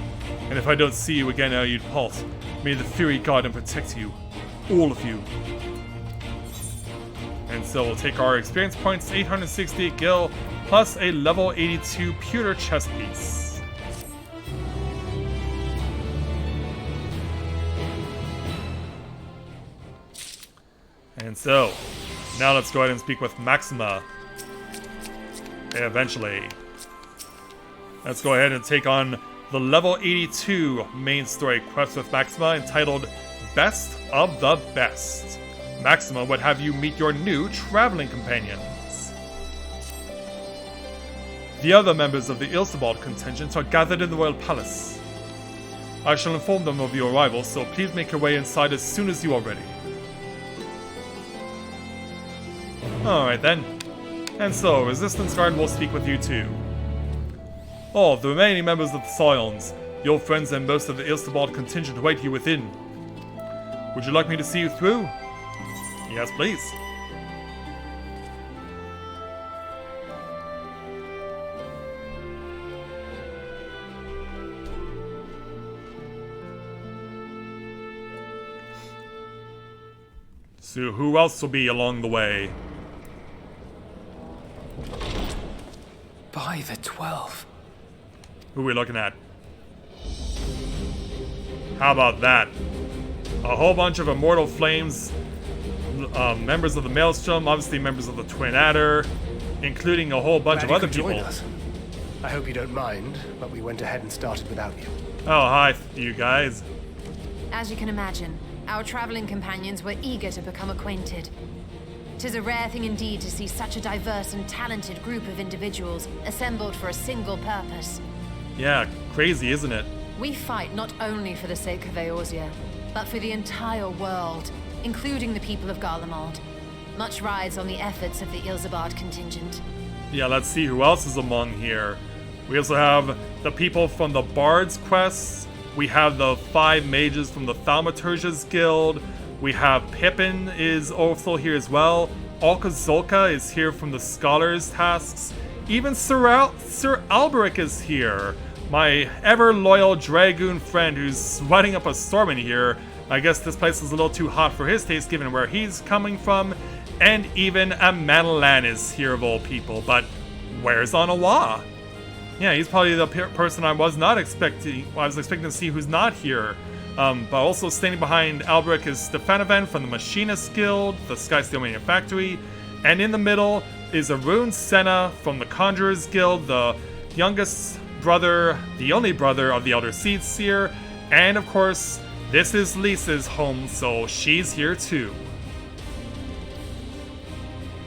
And if I don't see you again ere you depart, may the Fury guard and protect you. All of you. And so we'll take our experience points, 868 gil, plus a level 82 pewter chest piece. And so, now let's go ahead and speak with Maxima. Eventually. Let's go ahead and take on the level 82 main story quest with Maxima entitled Best of the Best. Maxima would have you meet your new traveling companions. The other members of the Ilsebald contingent are gathered in the Royal Palace. I shall inform them of your arrival, so please make your way inside as soon as you are ready. Alright then. And so, Resistance Guard will speak with you too. All the remaining members of the Scions, your friends and most of the Ilsebald contingent await you within. Would you like me to see you through? Yes, please. So who else will be along the way? By the 12. Who are we looking at? How about that? A whole bunch of Immortal Flames, members of the Maelstrom, obviously members of the Twin Adder, including a whole bunch of other people. Join us. I hope you don't mind, but we went ahead and started without you. Oh, hi, you guys. As you can imagine, our traveling companions were eager to become acquainted. 'Tis a rare thing indeed to see such a diverse and talented group of individuals assembled for a single purpose. Yeah, crazy, isn't it? We fight not only for the sake of Eorzea, but for the entire world, including the people of Galamal. Much rides on the efforts of the Ilsebard contingent. Yeah, let's see who else is among here. We also have the people from the Bard's quests. We have the 5 mages from the Thaumaturge's Guild. We have Pippin is also here as well. Alka Zolka is here from the Scholar's tasks. Even Sir Alberic is here. My ever-loyal Dragoon friend who's sweating up a storm in here. I guess this place is a little too hot for his taste given where he's coming from. And even a Manalan is here of all people. But where's Anawa? Yeah, he's probably the person I was not expecting. I was expecting to see who's not here. But also standing behind Alberic is Stefanovan from the Machinist Guild, the Skysteel Manufactory. And in the middle is Arun Senna from the Conjurer's Guild, the youngest brother, the only brother of the Elder Seedseer. And of course, this is Lisa's home, so she's here too.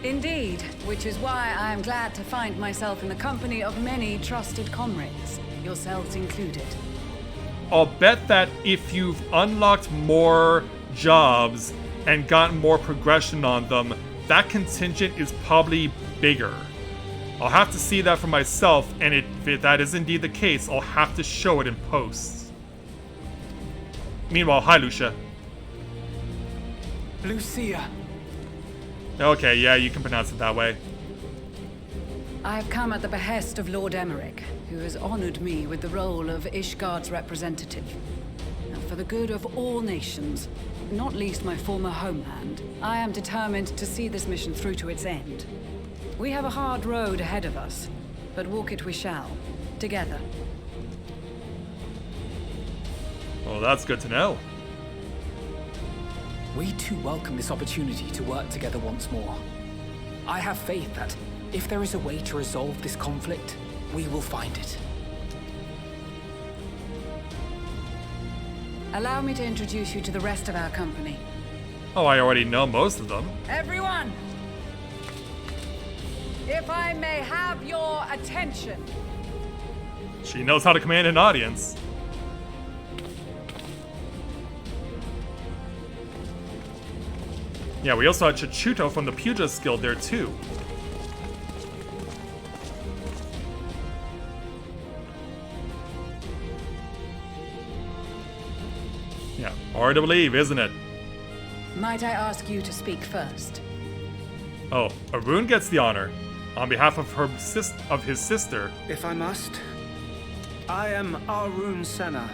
Indeed, which is why I am glad to find myself in the company of many trusted comrades, yourselves included. I'll bet that if you've unlocked more jobs and gotten more progression on them, that contingent is probably bigger. I'll have to see that for myself, and if that is indeed the case, I'll have to show it in post. Meanwhile, hi Lucia. Lucia. Okay, yeah, you can pronounce it that way. I have come at the behest of Lord Emmerich, who has honored me with the role of Ishgard's representative. And for the good of all nations, not least my former homeland, I am determined to see this mission through to its end. We have a hard road ahead of us, but walk it we shall, together. Well, that's good to know. We too welcome this opportunity to work together once more. I have faith that if there is a way to resolve this conflict, we will find it. Allow me to introduce you to the rest of our company. Oh, I already know most of them. Everyone! If I may have your attention. She knows how to command an audience. Yeah, we also had Chichuto from the Pugilist Guild there too. Yeah, hard to believe, isn't it? Might I ask you to speak first? Oh, Arun gets the honor on behalf of his sister. If I must, I am Arun Senna,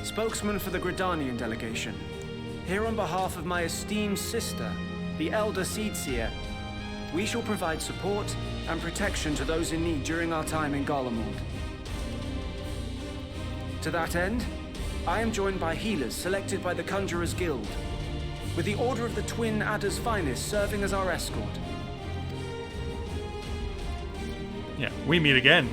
spokesman for the Gridanian delegation. Here on behalf of my esteemed sister, the Elder Seedseer, we shall provide support and protection to those in need during our time in Galamal. To that end, I am joined by healers selected by the Conjurers Guild, with the Order of the Twin Adder's Finest serving as our escort. Yeah, we meet again.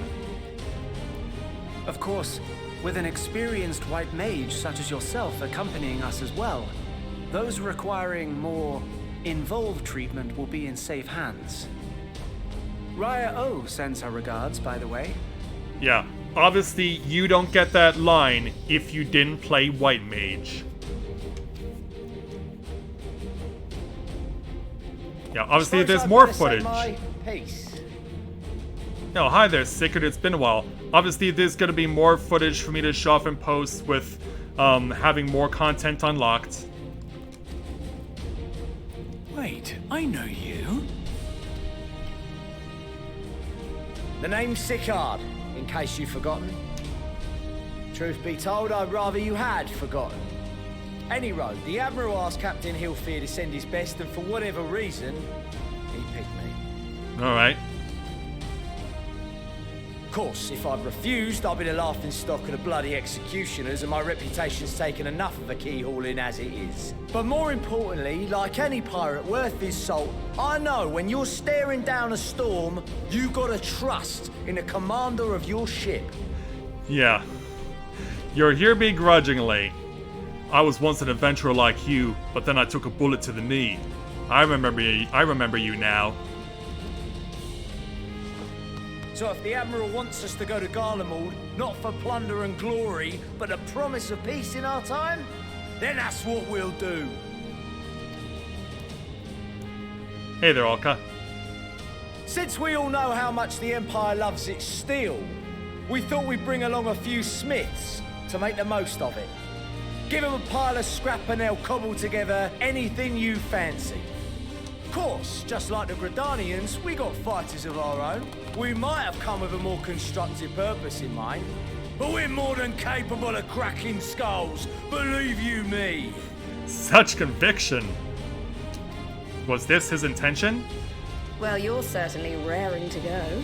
Of course, with an experienced white mage such as yourself accompanying us as well, those requiring more involved treatment will be in safe hands. Raya O sends her regards, by the way. Yeah, obviously you don't get that line if you didn't play White Mage. Yeah, obviously there's more footage. Oh, hi there, Sickard. It's been a while. Obviously, there's going to be more footage for me to show off in post with having more content unlocked. Wait, I know you. The name's Sickard, in case you've forgotten. Truth be told, I'd rather you had forgotten. Any road, the Admiral asked Captain Hillfear to send his best, and for whatever reason, he picked me. Alright. Of course, if I'd refused, I'd be the laughing stock of the bloody executioners, and my reputation's taken enough of a keyhauling as it is. But more importantly, like any pirate worth his salt, I know when you're staring down a storm, you gotta trust in the commander of your ship. Yeah. You're here begrudgingly. I was once an adventurer like you, but then I took a bullet to the knee. I remember you now. So if the Admiral wants us to go to Galamal, not for plunder and glory, but the promise of peace in our time, then that's what we'll do. Hey there, Alka. Since we all know how much the Empire loves its steel, we thought we'd bring along a few smiths to make the most of it. Give them a pile of scrap and they'll cobble together anything you fancy. Of course, just like the Gridanians, we got fighters of our own. We might have come with a more constructive purpose in mind, but we're more than capable of cracking skulls, believe you me. Such conviction. Was this his intention? Well, you're certainly raring to go.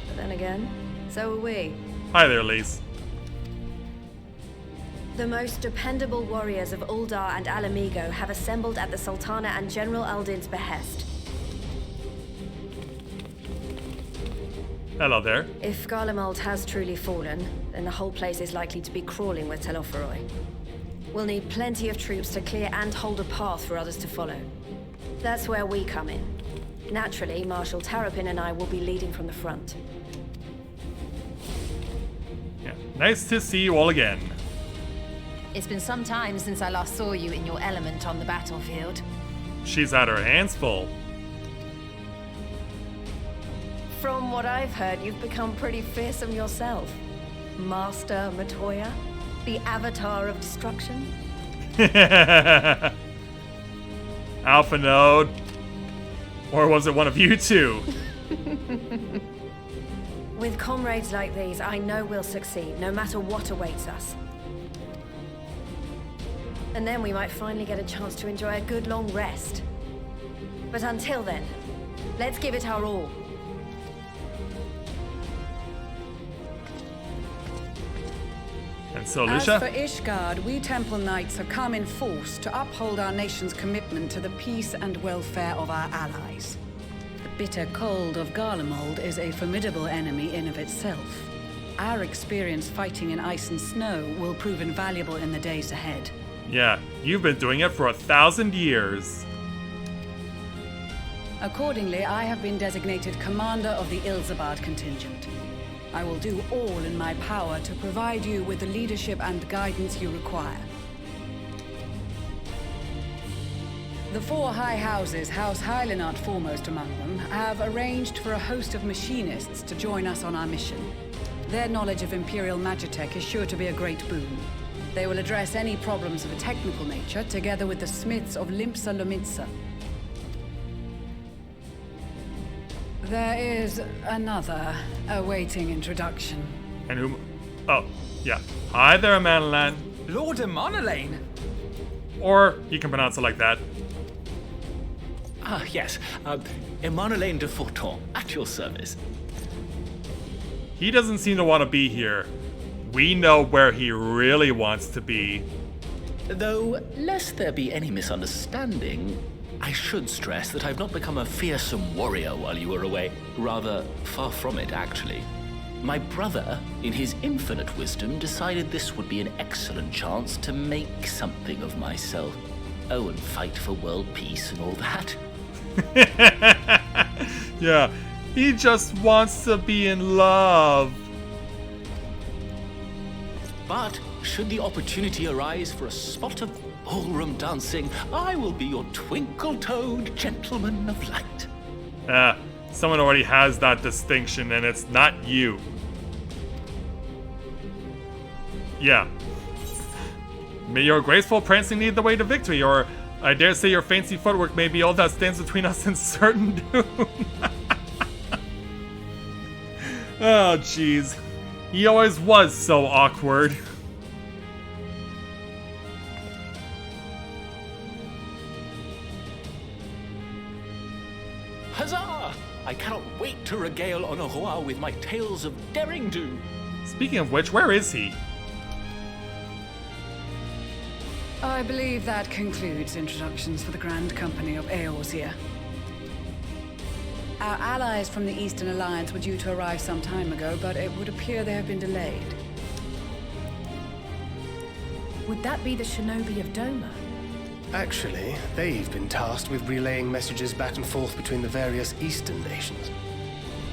But then again, so are we. Hi there, Lise. The most dependable warriors of Uldar and Alamigo have assembled at the Sultana and General Aldin's behest. Hello there. If Garlemald has truly fallen, then the whole place is likely to be crawling with Telophoroi. We'll need plenty of troops to clear and hold a path for others to follow. That's where we come in. Naturally, Marshal Tarapin and I will be leading from the front. Yeah, nice to see you all again. It's been some time since I last saw you in your element on the battlefield. She's had her hands full. From what I've heard, you've become pretty fearsome yourself. Master Matoya, the avatar of destruction. Alpha Node. Or was it one of you two? With comrades like these, I know we'll succeed, no matter what awaits us. And then we might finally get a chance to enjoy a good long rest. But until then, let's give it our all. And so, As Lucia? for Ishgard, we Temple Knights have come in force to uphold our nation's commitment to the peace and welfare of our allies. The bitter cold of Garlemald is a formidable enemy in of itself. Our experience fighting in ice and snow will prove invaluable in the days ahead. Yeah, you've been doing it for 1,000 years. Accordingly, I have been designated commander of the Ilzabad contingent. I will do all in my power to provide you with the leadership and guidance you require. The four high houses, House Hylinart foremost among them, have arranged for a host of machinists to join us on our mission. Their knowledge of Imperial Magitech is sure to be a great boon. They will address any problems of a technical nature, together with the smiths of Limpsa Lomitsa. There is another awaiting introduction. And Oh, yeah. Hi there, Amanalan. Lord Amanalane? Or you can pronounce it like that. Ah, yes. Emanolane de Forton, at your service. He doesn't seem to want to be here. We know where he really wants to be. Though, lest there be any misunderstanding, I should stress that I've not become a fearsome warrior while you were away. Rather, far from it, actually. My brother, in his infinite wisdom, decided this would be an excellent chance to make something of myself. Oh, and fight for world peace and all that. Yeah, he just wants to be in love. But, should the opportunity arise for a spot of ballroom dancing, I will be your twinkle-toed gentleman of light. Someone already has that distinction, and it's not you. Yeah. May your graceful prancing lead the way to victory, or I dare say your fancy footwork may be all that stands between us and certain doom. Oh, jeez. He always was so awkward. Huzzah! I cannot wait to regale Honoroy with my tales of daring do. Speaking of which, where is he? I believe that concludes introductions for the Grand Company of Eorzea. Our allies from the Eastern Alliance were due to arrive some time ago, but it would appear they have been delayed. Would that be the Shinobi of Doma? Actually, they've been tasked with relaying messages back and forth between the various Eastern nations.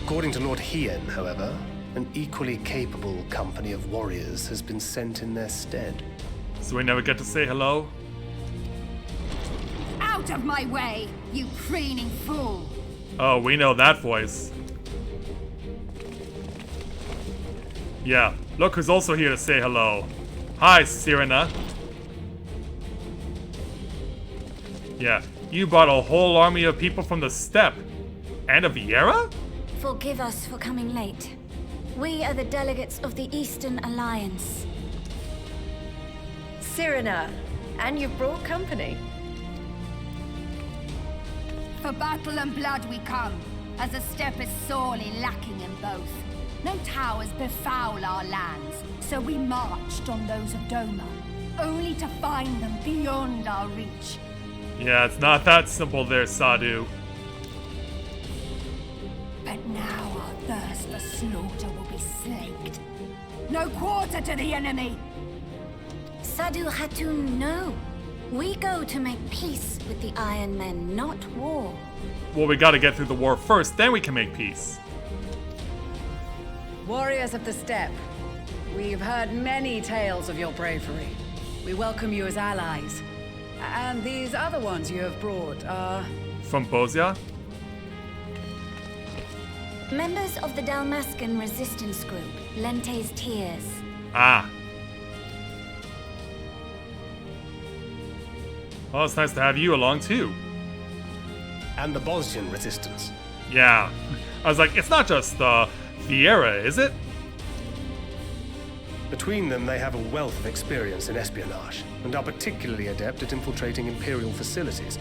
According to Lord Hien, however, an equally capable company of warriors has been sent in their stead. So we never get to say hello? Out of my way, you preening fool! Oh, we know that voice. Yeah, look who's also here to say hello. Hi, Sirena. Yeah, you brought a whole army of people from the steppe. And a Viera? Forgive us for coming late. We are the delegates of the Eastern Alliance. Sirena, and you've brought company. For battle and blood we come, as the steppe is sorely lacking in both. No towers befoul our lands, so we marched on those of Doma, only to find them beyond our reach. Yeah, it's not that simple there, Sadu. But now our thirst for slaughter will be slaked. No quarter to the enemy! Sadu Hatun, no. We go to make peace with the Iron Men, not war. Well, we gotta get through the war first, then we can make peace. Warriors of the steppe, we've heard many tales of your bravery. We welcome you as allies. And these other ones you have brought are... From Bozia? Members of the Dalmascan resistance group, Lente's Tears. Ah. Well, it's nice to have you along, too. And the Bosnian resistance. Yeah. I was like, it's not just Viera, is it? Between them, they have a wealth of experience in espionage, and are particularly adept at infiltrating Imperial facilities.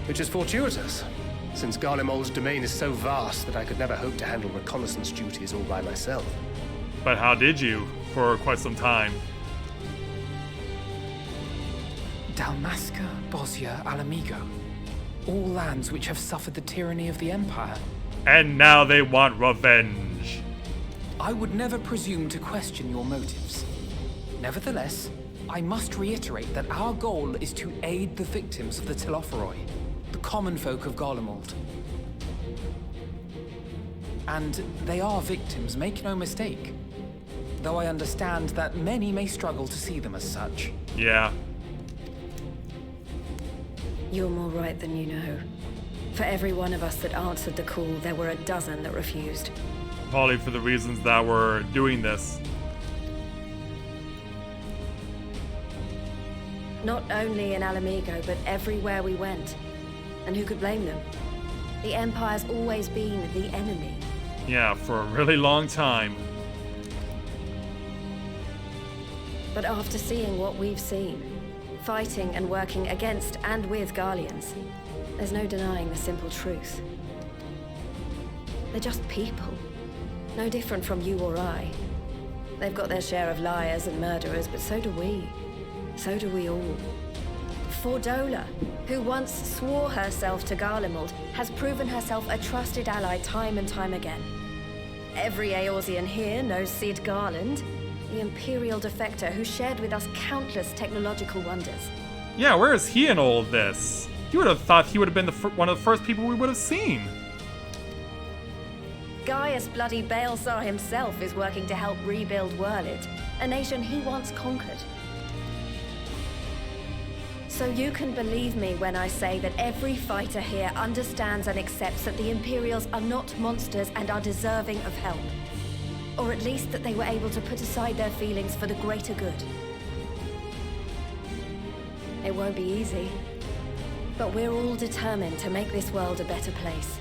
Which is fortuitous, since Galamal's domain is so vast that I could never hope to handle reconnaissance duties all by myself. But how did you, for quite some time? Dalmasca, Bosnia, Alamigo. All lands which have suffered the tyranny of the Empire. And now they want revenge. I would never presume to question your motives. Nevertheless, I must reiterate that our goal is to aid the victims of the Telophoroi, the common folk of Garlemald. And they are victims, make no mistake. Though I understand that many may struggle to see them as such. Yeah. You're more right than you know. For every one of us that answered the call, there were a dozen that refused. Probably for the reasons that we're doing this. Not only in Alamigo, but everywhere we went. And who could blame them? The Empire's always been the enemy. Yeah, for a really long time. But after seeing what we've seen, fighting and working against and with Garleans, there's no denying the simple truth. They're just people. No different from you or I. They've got their share of liars and murderers, but so do we. So do we all. Fordola, who once swore herself to Galamal, has proven herself a trusted ally time and time again. Every Eorzean here knows Cid Garland, the Imperial defector who shared with us countless technological wonders. Yeah, where is he in all of this? You would have thought he would have been one of the first people we would have seen. Gaius bloody Balesar himself is working to help rebuild Wurlid, a nation he once conquered. So you can believe me when I say that every fighter here understands and accepts that the Imperials are not monsters and are deserving of help. Or at least that they were able to put aside their feelings for the greater good. It won't be easy, but we're all determined to make this world a better place.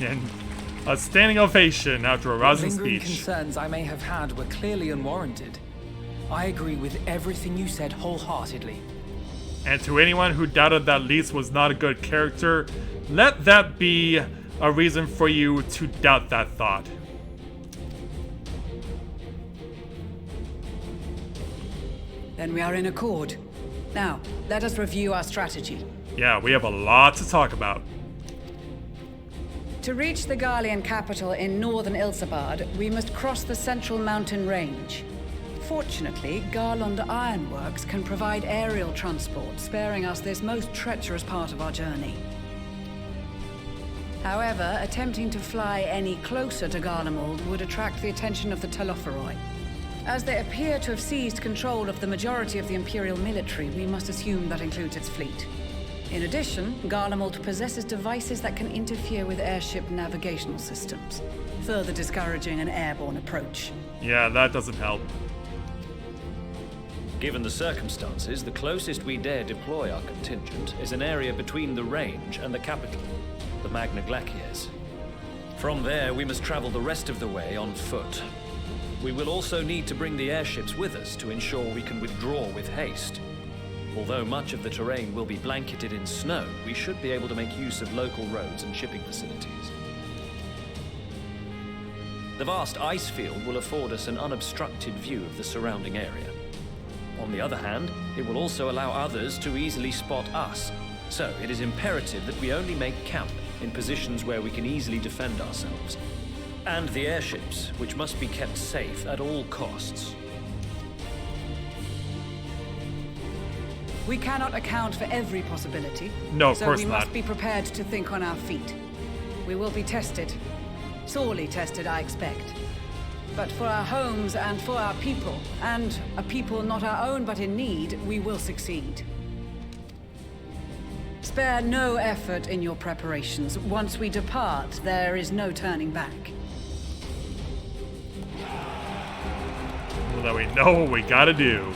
And a standing ovation after a rousing Lingering speech. concerns I may have had were clearly unwarranted. I agree with everything you said wholeheartedly. And to anyone who doubted that Lys was not a good character, let that be a reason for you to doubt that thought. Then we are in accord. Now, let us review our strategy. Yeah, we have a lot to talk about. To reach the Garlean capital in northern Ilsabard, we must cross the central mountain range. Fortunately, Garland Ironworks can provide aerial transport, sparing us this most treacherous part of our journey. However, attempting to fly any closer to Galamal would attract the attention of the Telophoroi. As they appear to have seized control of the majority of the Imperial military, we must assume that includes its fleet. In addition, Galamal possesses devices that can interfere with airship navigational systems, further discouraging an airborne approach. Yeah, that doesn't help. Given the circumstances, the closest we dare deploy our contingent is an area between the range and the capital, the Magna Glaciers. From there, we must travel the rest of the way on foot. We will also need to bring the airships with us to ensure we can withdraw with haste. Although much of the terrain will be blanketed in snow, we should be able to make use of local roads and shipping facilities. The vast ice field will afford us an unobstructed view of the surrounding area. On the other hand, it will also allow others to easily spot us, so it is imperative that we only make camp in positions where we can easily defend ourselves. And the airships, which must be kept safe at all costs. We cannot account for every possibility. No, of course So we not. must be prepared to think on our feet. We will be tested. Sorely tested, I expect. But for our homes and for our people, and a people not our own but in need, we will succeed. Spare no effort in your preparations. Once we depart, there is no turning back. Well, then we know what we gotta do.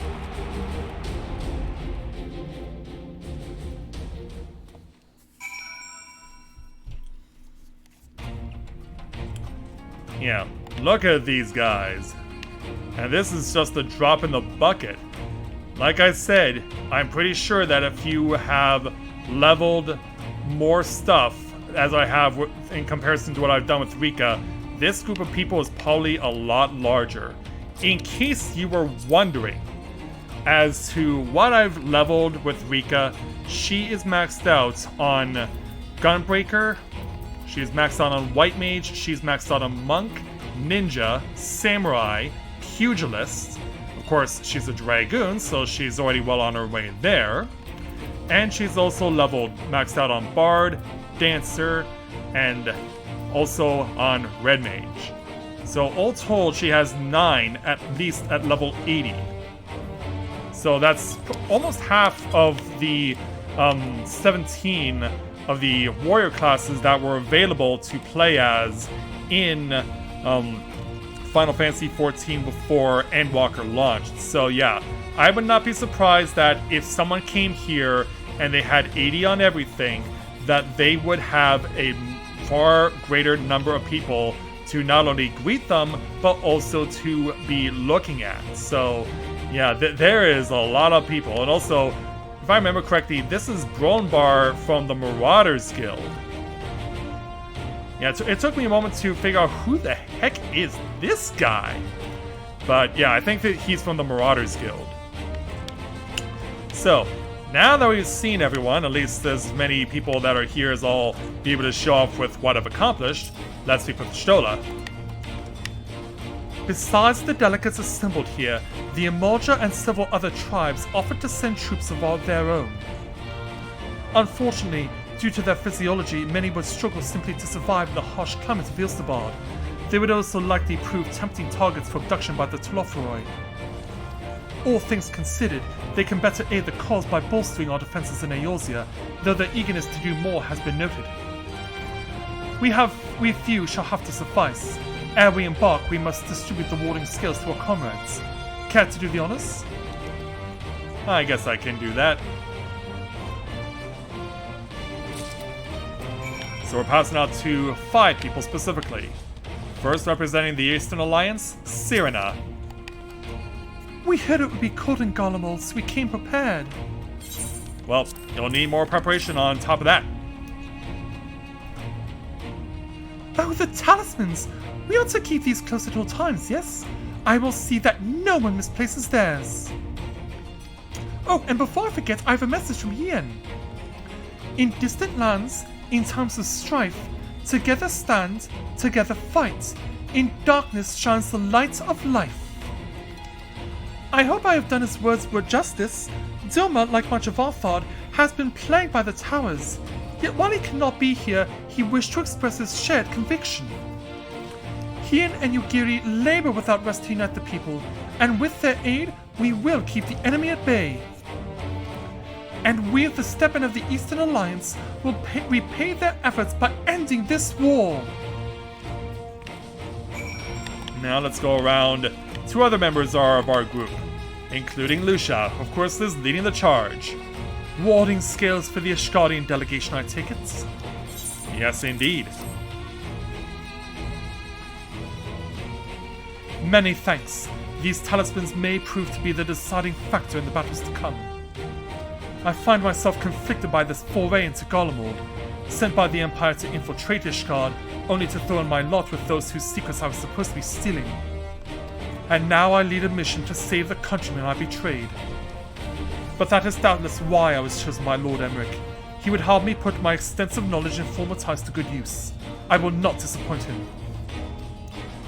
Yeah, look at these guys. And this is just a drop in the bucket. Like I said, I'm pretty sure that if you have leveled more stuff, as I have in comparison to what I've done with Rika, this group of people is probably a lot larger. In case you were wondering as to what I've leveled with Rika, she is maxed out on Gunbreaker, she's maxed out on White Mage, she's maxed out on Monk, Ninja, Samurai, Pugilist. Of course, she's a Dragoon, so she's already well on her way there. And she's also leveled, maxed out on Bard, Dancer, and also on Red Mage. So all told, she has 9 at least at level 80. So that's almost half of the 17 of the warrior classes that were available to play as in Final Fantasy XIV before Endwalker launched. So yeah, I would not be surprised that if someone came here and they had 80 on everything, that they would have a far greater number of people to not only greet them, but also to be looking at. So, yeah, there is a lot of people. And also, if I remember correctly, this is Bronbar from the Marauders Guild. Yeah, it took me a moment to figure out who the heck is this guy. But yeah, I think that he's from the Marauders Guild. So, now that we've seen everyone, at least as many people that are here as I'll be able to show off with what I've accomplished, let's speak with Stola. Besides the delegates assembled here, the Emolja and several other tribes offered to send troops of their own. Unfortunately, due to their physiology, many would struggle simply to survive in the harsh climate of Ilstabard. They would also likely prove tempting targets for abduction by the Telophroi. All things considered, they can better aid the cause by bolstering our defences in Eorzea, though their eagerness to do more has been noted. We few shall have to suffice. Ere we embark, we must distribute the warding skills to our comrades. Care to do the honours? I guess I can do that. So we're passing out to 5 people specifically. First, representing the Eastern Alliance, Cyrena. We heard it would be cold in Galamal, so we came prepared. Well, you'll need more preparation on top of that. Oh, the talismans! We ought to keep these close at all times, yes? I will see that no one misplaces theirs. Oh, and before I forget, I have a message from Ian. In distant lands, in times of strife, together stand, together fight. In darkness shines the light of life. I hope I have done his words justice. Dilma, like much of Arthard, has been plagued by the towers. Yet while he cannot be here, he wished to express his shared conviction. He and Yugiri labor without rest to unite the people, and with their aid, we will keep the enemy at bay. And we of the Steppen of the Eastern Alliance will repay their efforts by ending this war. Now let's go around. 2 other members are of our group, including Lucia, of course, is leading the charge. Warding skills for the Ishgardian delegation, I take it? Yes, indeed. Many thanks. These talismans may prove to be the deciding factor in the battles to come. I find myself conflicted by this foray into Galamal, sent by the Empire to infiltrate Ishgard, only to throw in my lot with those whose secrets I was supposed to be stealing. And now I lead a mission to save the countrymen I betrayed. But that is doubtless why I was chosen by Lord Emmerich. He would help me put my extensive knowledge and former ties to good use. I will not disappoint him.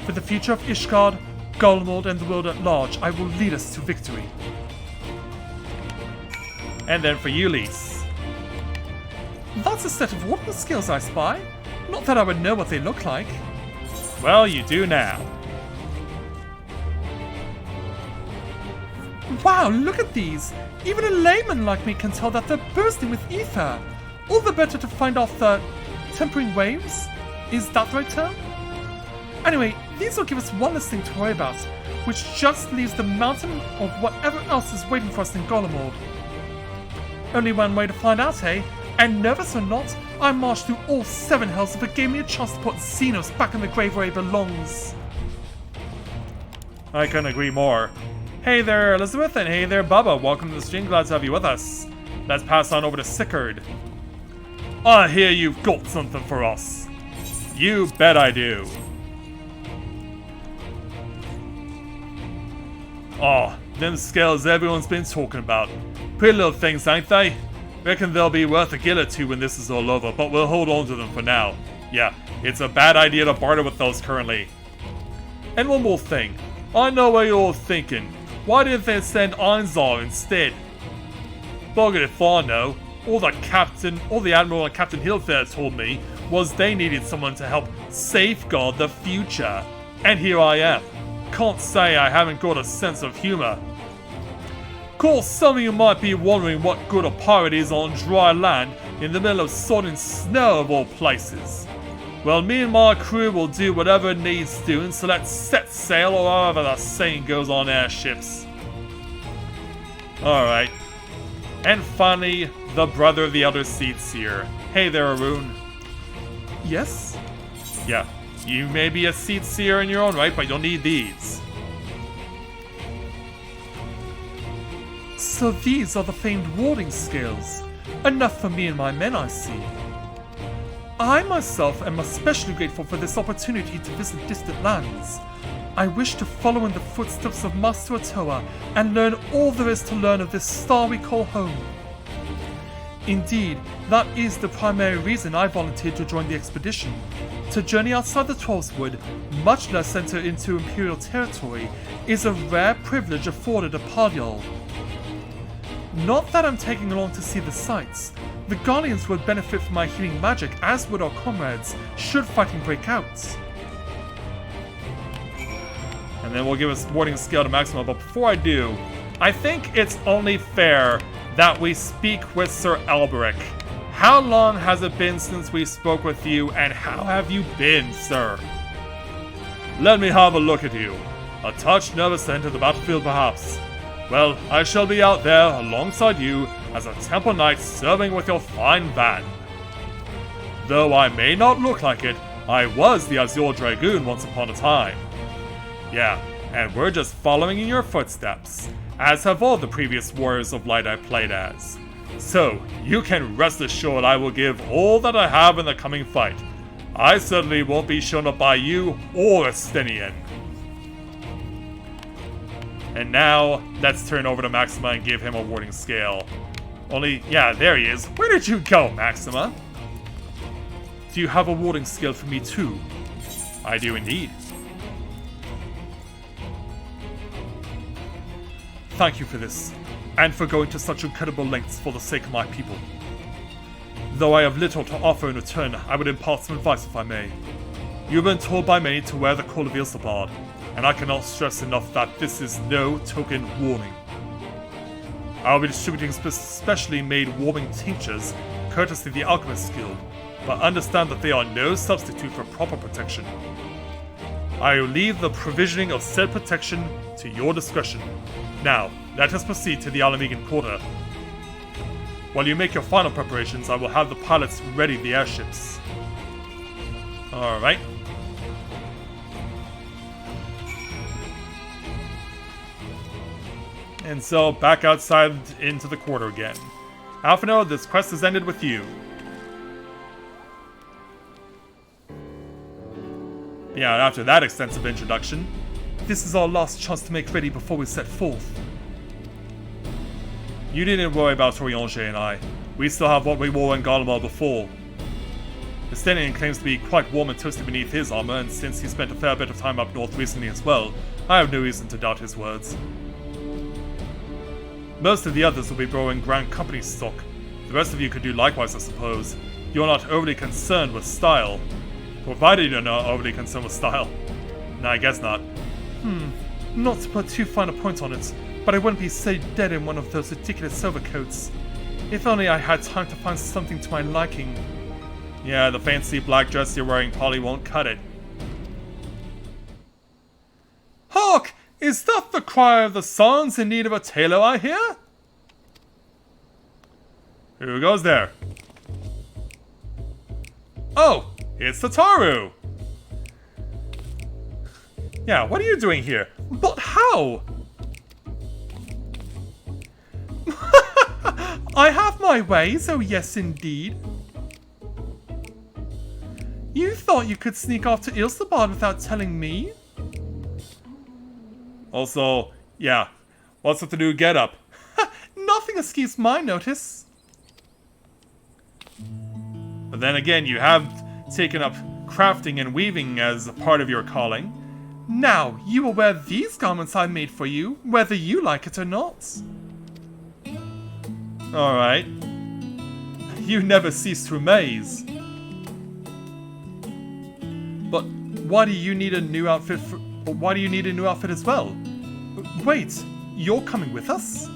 For the future of Ishgard, Galamal, and the world at large, I will lead us to victory. And then for you, Lise. That's a set of warding skills I spy. Not that I would know what they look like. Well, you do now. Wow, look at these! Even a layman like me can tell that they're bursting with ether. All the better to find off the tempering waves? Is that the right term? Anyway, these will give us one less thing to worry about, which just leaves the mountain of whatever else is waiting for us in Galamal. Only one way to find out, eh? And nervous or not, I marched through all 7 hells if it gave me a chance to put Xenos back in the grave where he belongs. I couldn't agree more. Hey there, Elizabeth, and hey there, Bubba. Welcome to the stream. Glad to have you with us. Let's pass on over to Sickard. I hear you've got something for us. You bet I do. Oh, them scales everyone's been talking about. Pretty little things, ain't they? Reckon they'll be worth a gill or 2 when this is all over, but we'll hold on to them for now. Yeah, it's a bad idea to barter with those currently. And one more thing. I know what you're thinking. Why didn't they send Einzar instead? Bugger if I know. All the Admiral and Captain Hillfair told me was they needed someone to help safeguard the future. And here I am. Can't say I haven't got a sense of humor. Course, some of you might be wondering what good a pirate is on dry land in the middle of sodden snow of all places. Well, me and my crew will do whatever it needs doing, so let's set sail, or however the saying goes on airships. Alright. And finally, the brother of the Elder Seed Seer. Hey there, Arun. Yes? Yeah. You may be a seat seer in your own right, but you'll need these. So these are the famed warding skills. Enough for me and my men, I see. I myself am especially grateful for this opportunity to visit distant lands. I wish to follow in the footsteps of Master Otoa and learn all there is to learn of this star we call home. Indeed, that is the primary reason I volunteered to join the expedition. To journey outside the Twelveswood, much less enter into Imperial territory, is a rare privilege afforded a Padial. Not that I'm taking along to see the sights. The Guardians would benefit from my healing magic, as would our comrades, should fighting break out. And then we'll give us warding skill to Maxima, but before I do, I think it's only fair that we speak with Sir Alberic. How long has it been since we spoke with you, and how have you been, sir? Let me have a look at you. A touch nervous to enter the battlefield, perhaps. Well, I shall be out there alongside you as a temple knight serving with your fine band. Though I may not look like it, I was the Azure Dragoon once upon a time. Yeah, and we're just following in your footsteps, as have all the previous Warriors of Light I played as. So, you can rest assured I will give all that I have in the coming fight. I certainly won't be shown up by you or Estinian. And now, let's turn over to Maxima and give him a warding scale. Only, yeah, there he is. Where did you go, Maxima? Do you have a warding scale for me too? I do indeed. Thank you for this, and for going to such incredible lengths for the sake of my people. Though I have little to offer in return, I would impart some advice if I may. You have been told by many to wear the Call of Ilsabard, and I cannot stress enough that this is no token warning. I will be distributing specially made warming tinctures, courtesy of the Alchemist Guild, but understand that they are no substitute for proper protection. I will leave the provisioning of said protection to your discretion. Now, let us proceed to the Alamegan Quarter. While you make your final preparations, I will have the pilots ready the airships. Alright. And so, back outside into the quarter again. Alphino, this quest has ended with you. Yeah, after that extensive introduction, this is our last chance to make ready before we set forth. You needn't worry about Toriange and I. We still have what we wore in Galamal before. The Estinian claims to be quite warm and toasty beneath his armor, and since he spent a fair bit of time up north recently as well, I have no reason to doubt his words. Most of the others will be borrowing Grand Company stock. The rest of you could do likewise, I suppose. You're not overly concerned with style. Provided you're not overly concerned with style. No, I guess not. Not to put too fine a point on it, but I wouldn't be so dead in one of those ridiculous overcoats. If only I had time to find something to my liking. Yeah, the fancy black dress you're wearing probably won't cut it. Hark! Is that the cry of the sons in need of a tailor, I hear? Who goes there? Oh, it's Tataru! Yeah, what are you doing here? But how? I have my ways, oh yes indeed. You thought you could sneak off to Ilsabard without telling me? Also, yeah, what's with the new getup? Nothing escapes my notice. But then again, you have taken up crafting and weaving as a part of your calling. Now, you will wear these garments I made for you, whether you like it or not. Alright. You never cease to amaze. But why do you need a new outfit as well? Wait, you're coming with us?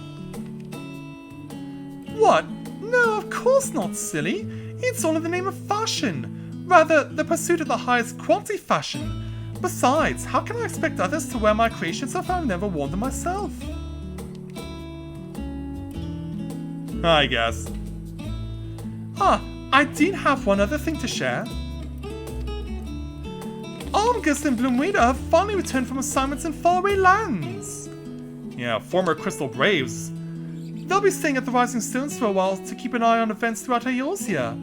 What? No, of course not, silly. It's all in the name of fashion. Rather, the pursuit of the highest quality fashion. Besides, how can I expect others to wear my creations if I've never worn them myself? I guess. I did have one other thing to share. Armgus and Bloomweeder have finally returned from assignments in faraway lands. Yeah, former Crystal Braves. They'll be staying at the Rising Stones for a while to keep an eye on events throughout Eorzea.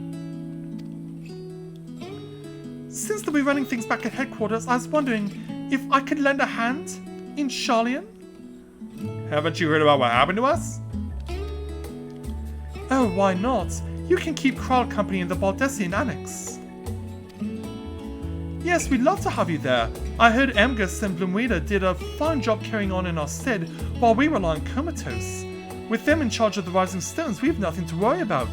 Since they'll be running things back at headquarters, I was wondering if I could lend a hand in Sharlayan? Haven't you heard about what happened to us? Oh, why not? You can keep Kral company in the Baldessian Annex. Yes, we'd love to have you there. I heard Emgus and Bloomweeder did a fine job carrying on in our stead while we were lying comatose. With them in charge of the Rising Stones, we have nothing to worry about.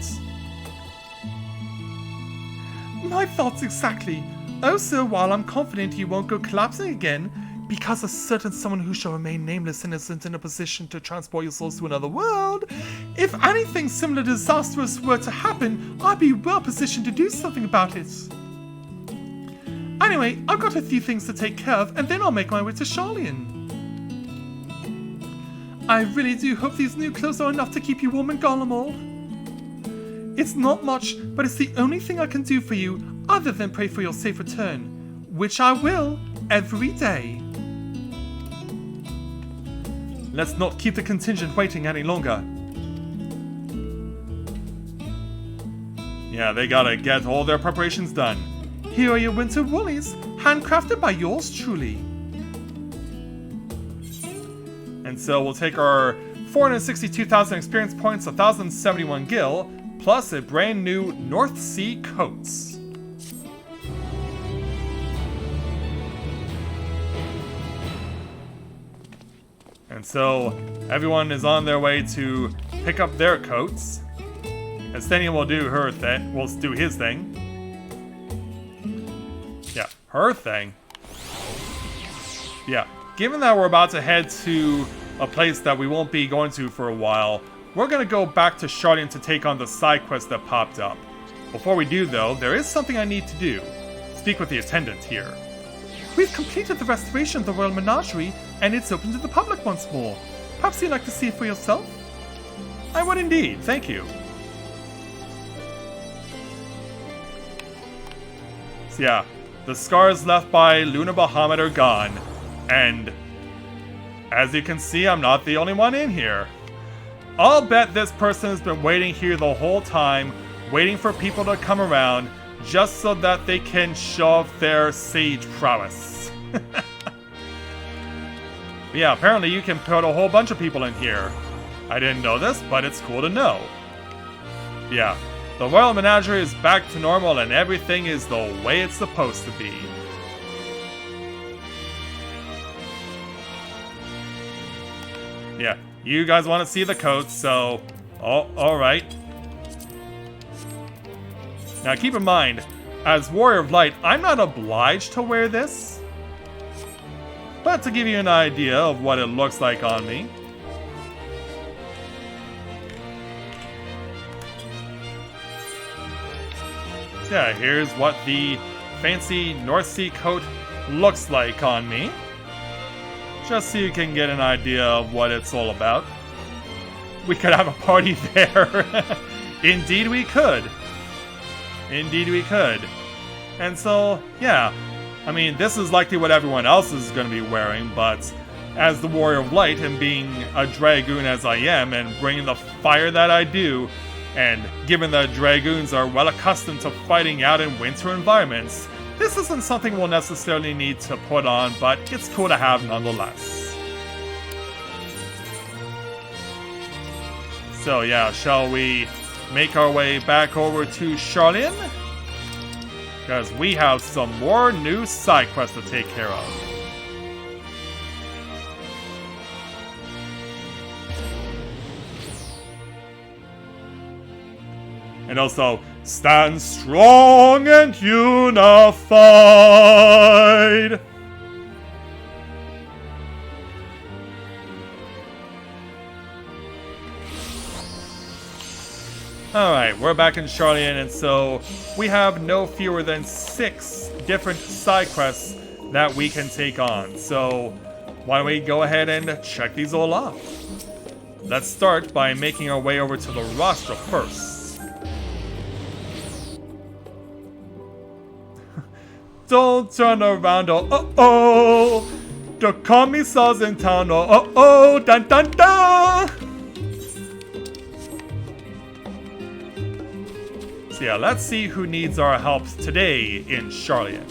My thoughts exactly. Also, while I'm confident you won't go collapsing again, because a certain someone who shall remain nameless and isn't in a position to transport your souls to another world, if anything similar disastrous were to happen, I'd be well positioned to do something about it. Anyway, I've got a few things to take care of, and then I'll make my way to Sharlayan. I really do hope these new clothes are enough to keep you warm in Galamal. It's not much, but it's the only thing I can do for you other than pray for your safe return, which I will every day. Let's not keep the contingent waiting any longer. Yeah, they gotta get all their preparations done. Here are your winter woolies, handcrafted by yours truly. And so we'll take our 462,000 experience points, 1,071 gil, plus a brand new North Sea coats. And so everyone is on their way to pick up their coats. Estenian will do her thing. Will do his thing. Yeah, her thing. Yeah, given that we're about to head to a place that we won't be going to for a while, we're gonna go back to Sharlayan to take on the side quest that popped up. Before we do though, there is something I need to do. Speak with the attendant here. We've completed the restoration of the Royal Menagerie, and it's open to the public once more. Perhaps you'd like to see it for yourself? I would indeed, thank you. So yeah, the scars left by Luna Bahamut are gone, and as you can see, I'm not the only one in here. I'll bet this person has been waiting here the whole time, waiting for people to come around, just so that they can show off their sage prowess. Yeah, apparently you can put a whole bunch of people in here. I didn't know this, but it's cool to know. Yeah, the Royal Menagerie is back to normal and everything is the way it's supposed to be. Yeah, you guys want to see the coats, so... Oh, alright. Now keep in mind, as Warrior of Light, I'm not obliged to wear this. But to give you an idea of what it looks like on me. Yeah, here's what the fancy North Sea coat looks like on me. Just so you can get an idea of what it's all about. We could have a party there. Indeed we could. Indeed we could. And so, yeah. I mean, this is likely what everyone else is going to be wearing, but as the Warrior of Light and being a Dragoon as I am and bringing the fire that I do, and given that Dragoons are well accustomed to fighting out in winter environments, this isn't something we'll necessarily need to put on, but it's cool to have nonetheless. So yeah, shall we make our way back over to Sharlayan? Because we have some more new side quests to take care of. And also, stand strong and unified! Alright, we're back in Sharlayan, and so we have no fewer than 6 different side quests that we can take on. So why don't we go ahead and check these all off? Let's start by making our way over to the roster first. Don't turn around, oh. The commissar's in town, oh. Dun dun dun. So yeah, let's see who needs our help today in Charlotte.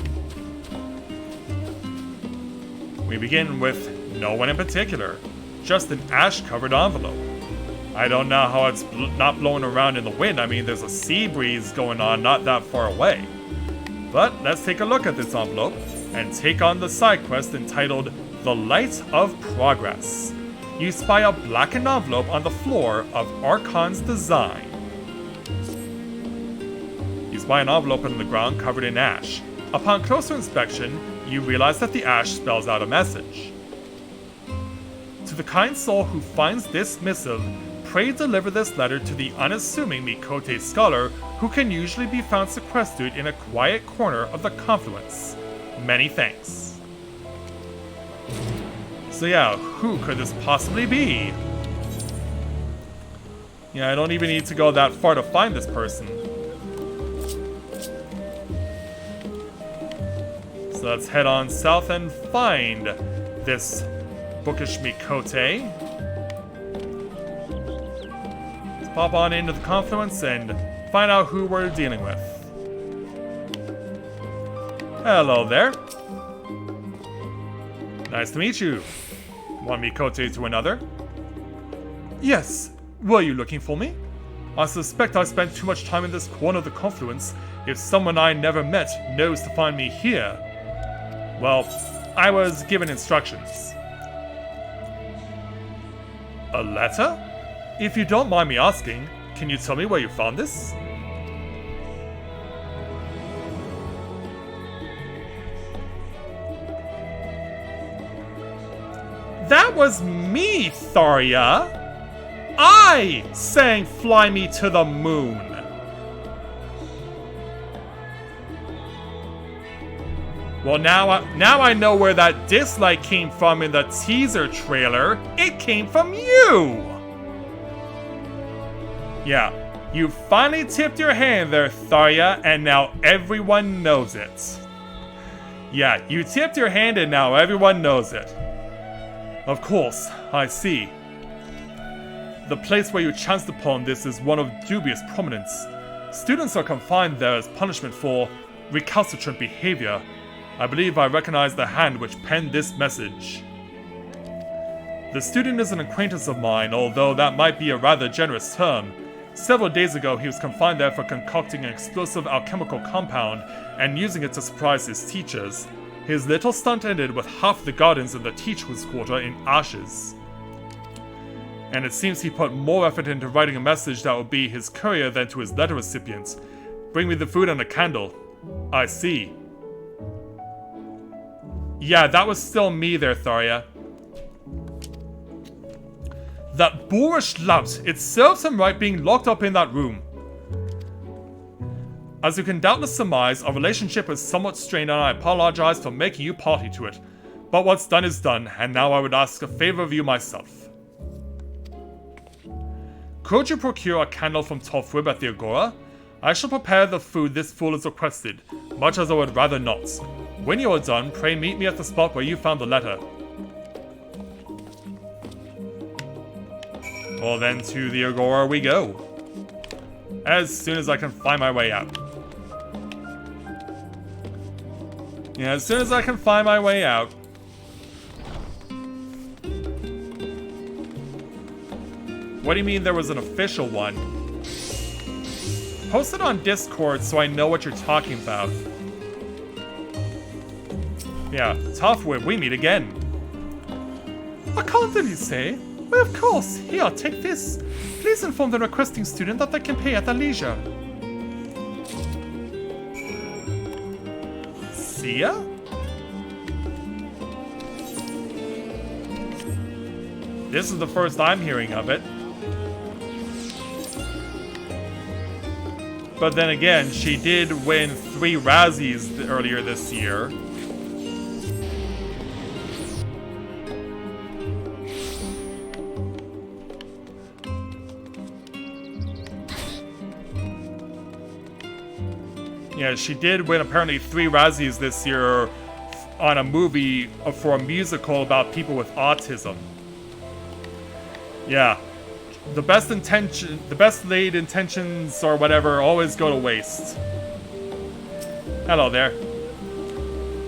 We begin with no one in particular, just an ash-covered envelope. I don't know how it's not blowing around in the wind. I mean, there's a sea breeze going on not that far away. But let's take a look at this envelope and take on the side quest entitled The Light of Progress. You spy a blackened envelope on the floor of Archon's design. You spy an envelope on the ground covered in ash. Upon closer inspection, you realize that the ash spells out a message. To the kind soul who finds this missive, pray deliver this letter to the unassuming Mikote scholar who can usually be found sequestered in a quiet corner of the confluence. Many thanks. So yeah, who could this possibly be? Yeah, I don't even need to go that far to find this person. So let's head on south and find this bookish Mikote. Let's pop on into the confluence and find out who we're dealing with. Hello there. Nice to meet you. One Mikote to another. Yes, were you looking for me? I suspect I spent too much time in this corner of the confluence if someone I never met knows to find me here. Well, I was given instructions. A letter? If you don't mind me asking, can you tell me where you found this? That was me, Tharia! I sang Fly Me to the Moon! Well, now I know where that dislike came from in the teaser trailer. It came from you! Yeah, you finally tipped your hand there, Tharia, and now everyone knows it. Yeah, you tipped your hand and now everyone knows it. Of course, I see. The place where you chanced upon this is one of dubious prominence. Students are confined there as punishment for recalcitrant behavior. I believe I recognize the hand which penned this message. The student is an acquaintance of mine, although that might be a rather generous term. Several days ago, he was confined there for concocting an explosive alchemical compound and using it to surprise his teachers. His little stunt ended with half the gardens in the teacher's quarter in ashes. And it seems he put more effort into writing a message that would be his courier than to his letter recipient. Bring me the food and a candle. I see. Yeah, that was still me there, Tharia. That boorish lout, it serves him right being locked up in that room. As you can doubtless surmise, our relationship is somewhat strained and I apologize for making you party to it. But what's done is done, and now I would ask a favor of you myself. Could you procure a candle from Tolfwib at the Agora? I shall prepare the food this fool has requested, much as I would rather not. When you are done, pray meet me at the spot where you found the letter. Well then, to the Agora we go. As soon as I can find my way out. Yeah, as soon as I can find my way out. What do you mean there was an official one? Post it on Discord so I know what you're talking about. Yeah, Tolfwib, we meet again. A candle, you say? Well, of course. Here, take this. Please inform the requesting student that they can pay at their leisure. See ya? This is the first I'm hearing of it. But then again, she did win 3 Razzies earlier this year. Yeah, she did win apparently 3 Razzies this year on a movie for a musical about people with autism. Yeah. The best laid intentions or whatever always go to waste. Hello there.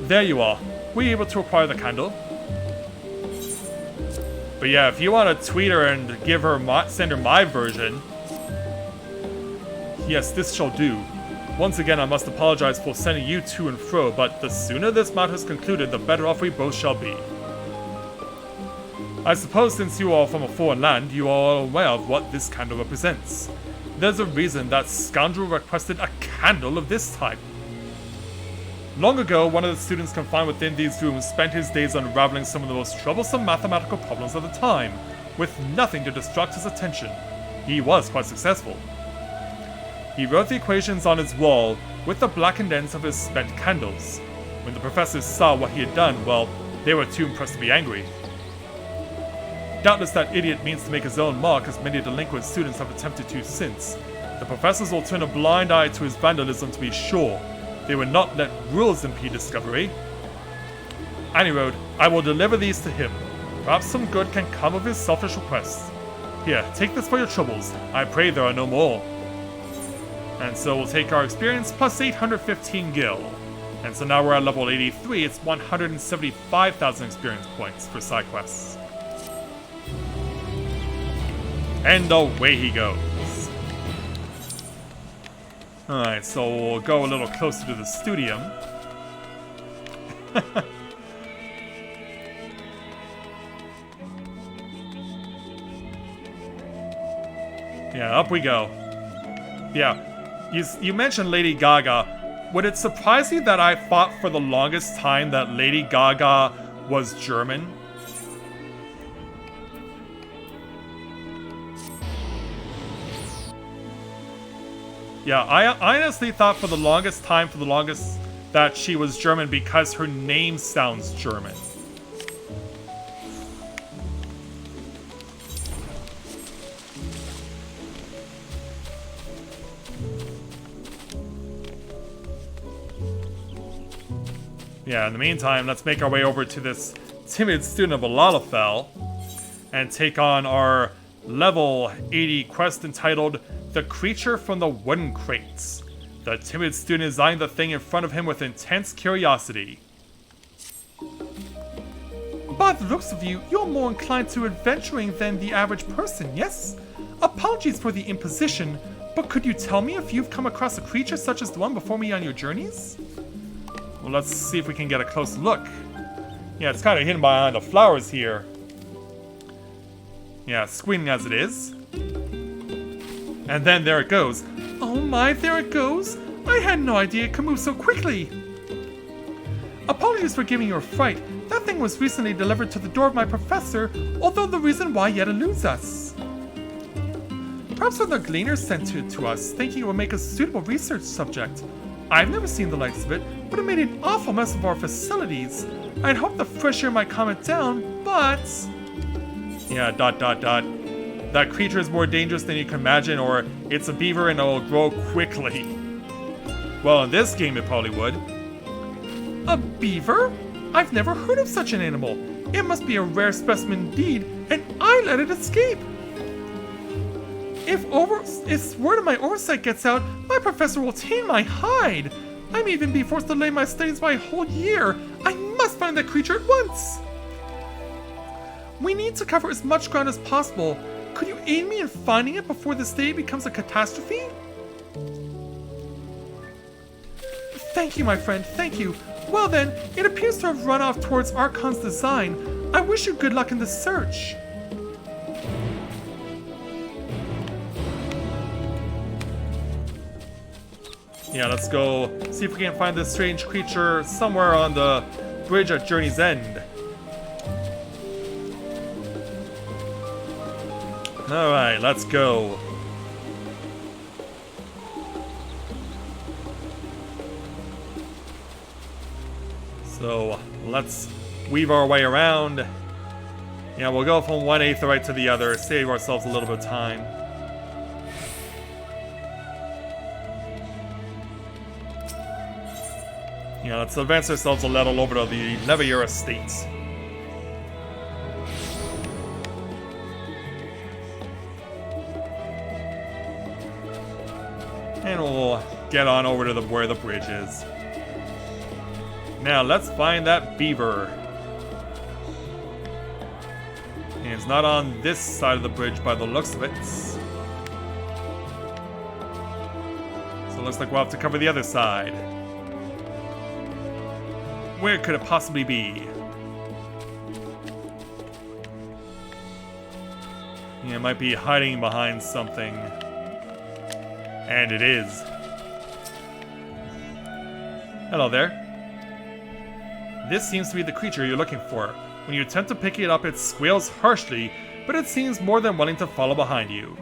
There you are. Were you able to acquire the candle? But yeah, if you want to tweet her and give her send her my version, yes, this shall do. Once again, I must apologize for sending you to and fro, but the sooner this matter is concluded, the better off we both shall be. I suppose since you are from a foreign land, you are aware of what this candle represents. There's a reason that scoundrel requested a candle of this type. Long ago, one of the students confined within these rooms spent his days unraveling some of the most troublesome mathematical problems of the time, with nothing to distract his attention. He was quite successful. He wrote the equations on his wall with the blackened ends of his spent candles. When the professors saw what he had done, well, they were too impressed to be angry. Doubtless that idiot means to make his own mark, as many delinquent students have attempted to since. The professors will turn a blind eye to his vandalism, to be sure. They would not let rules impede discovery. Anyroad, I will deliver these to him. Perhaps some good can come of his selfish request. Here, take this for your troubles. I pray there are no more. And so we'll take our experience plus 815 gil. And so now we're at level 83, it's 175,000 experience points for side quests. And away he goes. Alright, so we'll go a little closer to the studium. Yeah, up we go. Yeah. You mentioned Lady Gaga. Would it surprise you that I thought for the longest time that Lady Gaga was German? Yeah, I honestly thought for the longest that she was German because her name sounds German. Yeah, in the meantime, let's make our way over to this timid student of Alalafell and take on our level 80 quest entitled The Creature from the Wooden Crates. The timid student is eyeing the thing in front of him with intense curiosity. By the looks of you, you're more inclined to adventuring than the average person, yes? Apologies for the imposition, but could you tell me if you've come across a creature such as the one before me on your journeys? Well, let's see if we can get a close look. Yeah, it's kind of hidden behind the flowers here. Yeah, screening as it is. And then there it goes. Oh my, there it goes! I had no idea it could move so quickly! Apologies for giving you a fright. That thing was recently delivered to the door of my professor, although the reason why yet eludes us. Perhaps one of the gleaners sent it to us, thinking it would make a suitable research subject. I've never seen the likes of it, but it made an awful mess of our facilities. I'd hoped the fresh air might calm it down, but... Yeah, ... That creature is more dangerous than you can imagine, or it's a beaver and it'll grow quickly. Well, in this game it probably would. A beaver? I've never heard of such an animal. It must be a rare specimen indeed, and I let it escape. If word of my oversight gets out, my professor will tame my hide. I may even be forced to delay my studies by a whole year. I must find that creature at once. We need to cover as much ground as possible. Could you aid me in finding it before this day becomes a catastrophe? Thank you, my friend, thank you. Well then, it appears to have run off towards Archon's design. I wish you good luck in the search. Yeah, let's go see if we can find this strange creature somewhere on the bridge at Journey's End. Alright, let's go. So, let's weave our way around. Yeah, we'll go from one aetheryte to the other, save ourselves a little bit of time. Yeah, let's advance ourselves a little over to the Levier estate. And we'll get on over to where the bridge is. Now, let's find that beaver. And it's not on this side of the bridge by the looks of it. So it looks like we'll have to cover the other side. Where could it possibly be? Yeah, it might be hiding behind something. And it is. Hello there. This seems to be the creature you're looking for. When you attempt to pick it up, it squeals harshly, but it seems more than willing to follow behind you.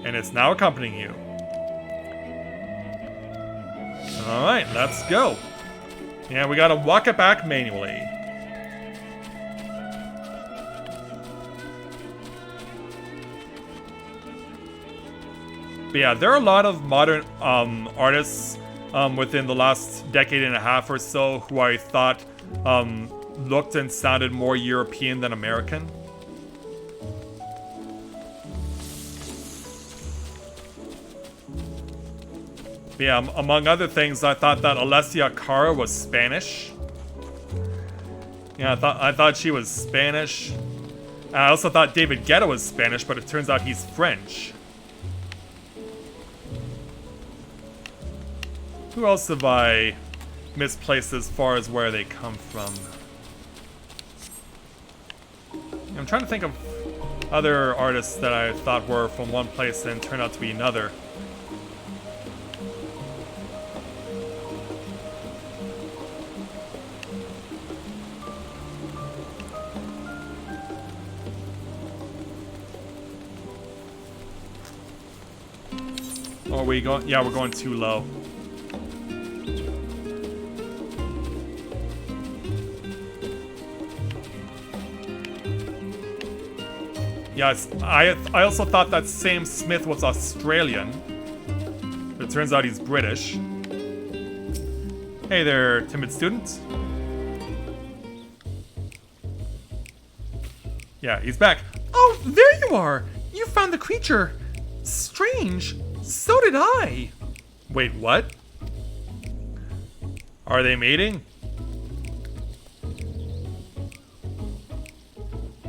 And it's now accompanying you. Alright, let's go. Yeah, we gotta walk it back manually. But yeah, there are a lot of modern artists within the last decade and a half or so who I thought looked and sounded more European than American. But yeah, among other things, I thought that Alessia Cara was Spanish. Yeah, I thought she was Spanish. I also thought David Guetta was Spanish, but it turns out he's French. Who else have I misplaced as far as where they come from? I'm trying to think of other artists that I thought were from one place and turned out to be another. Are we going? Yeah, we're going too low. Yes, I also thought that Sam Smith was Australian. But it turns out he's British. Hey there, timid student. Yeah, he's back. Oh, there you are! You found the creature! Strange! So did I! Wait, what? Are they mating?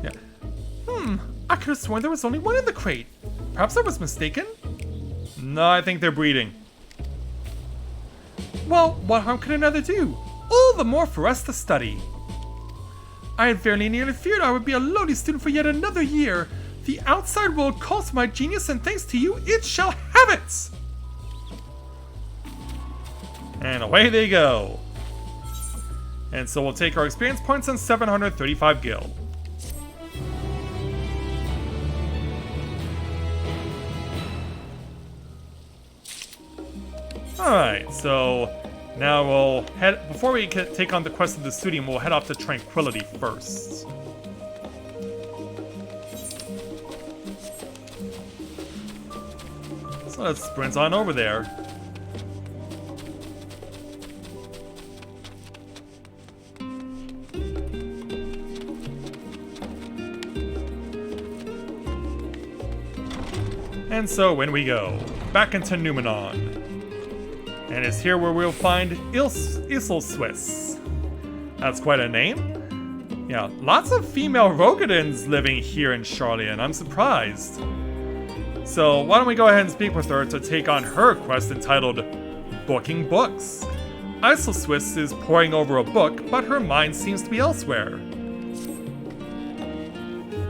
Yeah. I could have sworn there was only one in the crate. Perhaps I was mistaken? No, I think they're breeding. Well, what harm could another do? All the more for us to study. I had very nearly feared I would be a lonely student for yet another year. The outside world calls for my genius, and thanks to you, it shall have it! And away they go. And so we'll take our experience points and 735 gil. Alright, so now we'll head, before we take on the quest of the studium, we'll head off to Tranquility first. So let's sprint on over there. And so in we go, back into Numenon. And it's here where we'll find Isle-Swiss. That's quite a name. Yeah, lots of female Rogadins living here in Charlian. I'm surprised. So why don't we go ahead and speak with her to take on her quest entitled Booking Books. Isle-Swiss is poring over a book, but her mind seems to be elsewhere.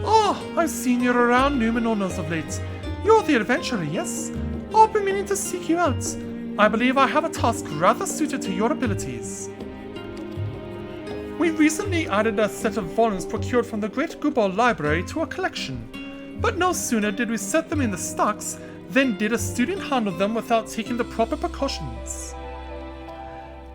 Oh, I've seen you around Numenon as of late. You're the adventurer, yes? I've been meaning to seek you out. I believe I have a task rather suited to your abilities. We recently added a set of volumes procured from the Great Gubal Library to our collection, but no sooner did we set them in the stocks than did a student handle them without taking the proper precautions.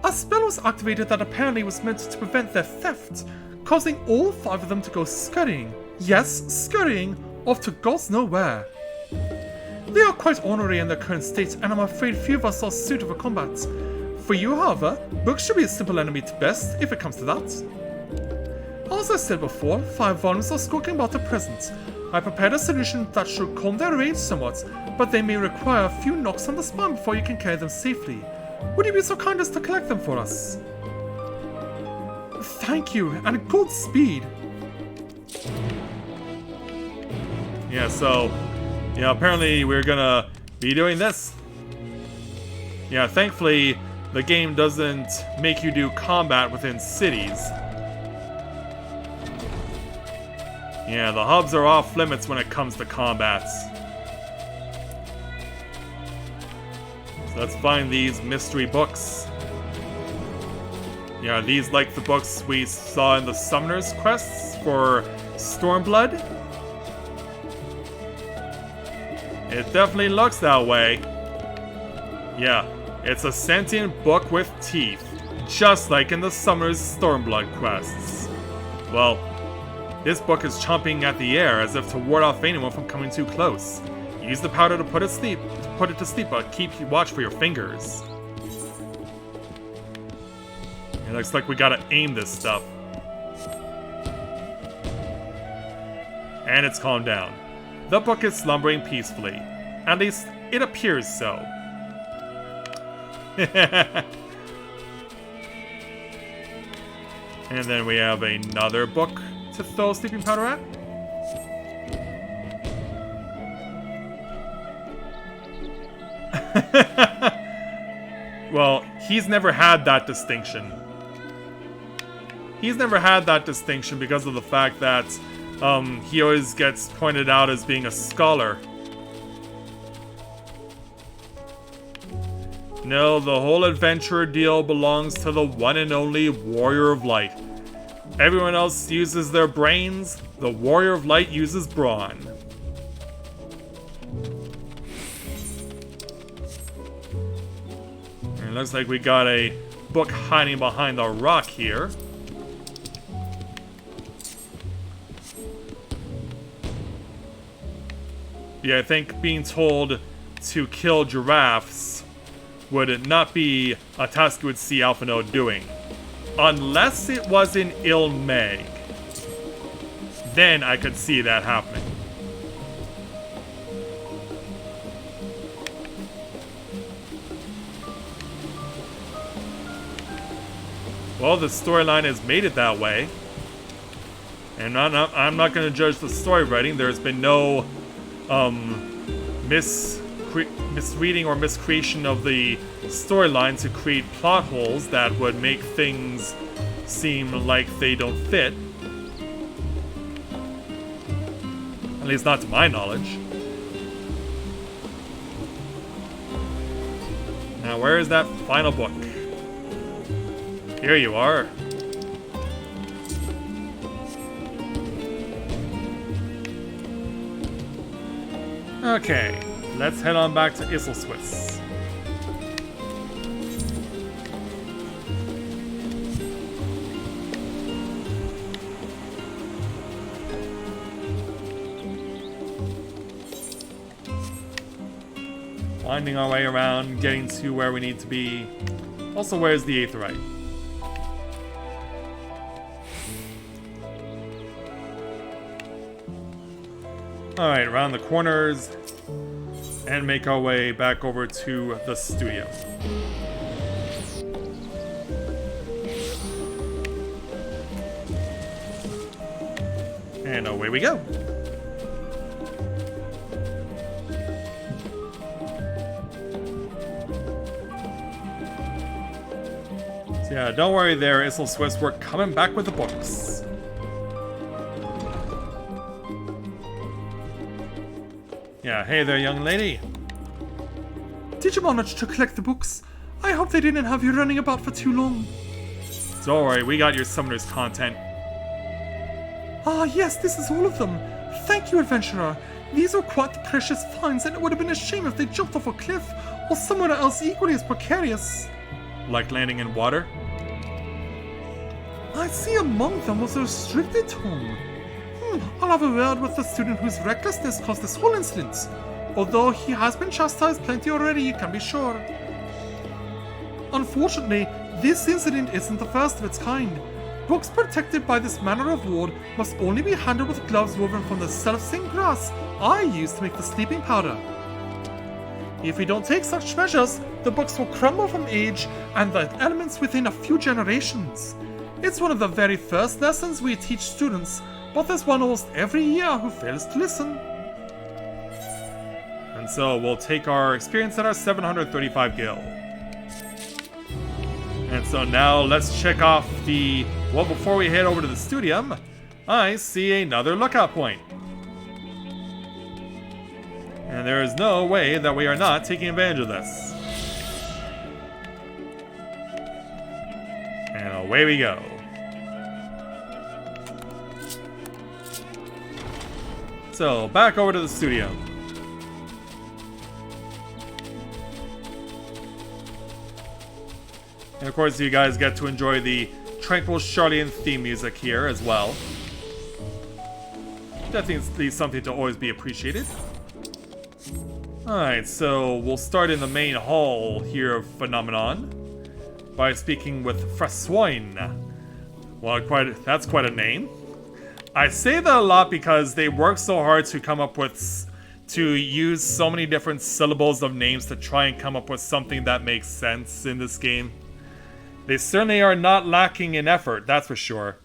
A spell was activated that apparently was meant to prevent their theft, causing all 5 of them to go scurrying. Yes, scurrying, off to gods know where. They are quite ornery in their current state, and I'm afraid few of us are suited for combat. For you, however, books should be a simple enemy to best, if it comes to that. As I said before, 5 volumes are skulking about at present. I prepared a solution that should calm their rage somewhat, but they may require a few knocks on the spine before you can carry them safely. Would you be so kind as to collect them for us? Thank you, and good speed. Yeah, so, yeah, apparently we're gonna be doing this. Yeah, thankfully, the game doesn't make you do combat within cities. Yeah, the hubs are off limits when it comes to combats. So let's find these mystery books. Yeah, are these like the books we saw in the Summoner's quests for Stormblood? It definitely looks that way. Yeah, it's a sentient book with teeth, just like in the Summoner's Stormblood quests. Well, this book is chomping at the air as if to ward off anyone from coming too close. Use the powder to put it to sleep, but keep watch for your fingers. It looks like we gotta aim this stuff. And it's calmed down. The book is slumbering peacefully. At least, it appears so. And then we have another book to throw sleeping powder at. Well, he's never had that distinction. He's never had that distinction because of the fact that he always gets pointed out as being a scholar. No, the whole adventurer deal belongs to the one and only Warrior of Light. Everyone else uses their brains, the Warrior of Light uses brawn. And it looks like we got a book hiding behind a rock here. Yeah, I think being told to kill giraffes would not be a task you would see Alphinaud doing. Unless it was in Ilmeg. Then I could see that happening. Well, the storyline has made it that way. And I'm not going to judge the story writing. There's been no misreading or miscreation of the storyline to create plot holes that would make things seem like they don't fit. At least not to my knowledge. Now, where is that final book? Here you are. Okay, let's head on back to Iselswitz. Winding our way around, getting to where we need to be. Also, where's the Aetherite? Alright, around the corners, and make our way back over to the studio. And away we go. So yeah, don't worry there, Iselswitz, we're coming back with the books. Yeah, hey there, young lady. Did you manage to collect the books? I hope they didn't have you running about for too long. Don't worry, we got your summoner's content. Ah, yes, this is all of them. Thank you, adventurer. These are quite the precious finds, and it would have been a shame if they jumped off a cliff or somewhere else equally as precarious. Like landing in water? I see among them was a restricted tome. I'll have a word with the student whose recklessness caused this whole incident. Although he has been chastised plenty already, you can be sure. Unfortunately, this incident isn't the first of its kind. Books protected by this manner of ward must only be handled with gloves woven from the self-same grass I use to make the sleeping powder. If we don't take such measures, the books will crumble from age and the elements within a few generations. It's one of the very first lessons we teach students, but there's one almost every year who fails to listen. And so we'll take our experience at our 735 gil. And so now let's check off the... Well, before we head over to the studium, I see another lookout point. And there is no way that we are not taking advantage of this. And away we go. So, back over to the studio. And of course, you guys get to enjoy the Tranquil Charlian theme music here as well. Definitely something to always be appreciated. Alright, so we'll start in the main hall here of Phenomenon by speaking with Frassoin. Well, that's quite a name. I say that a lot because they work so hard to come up with, to use so many different syllables of names to try and come up with something that makes sense in this game. They certainly are not lacking in effort, that's for sure.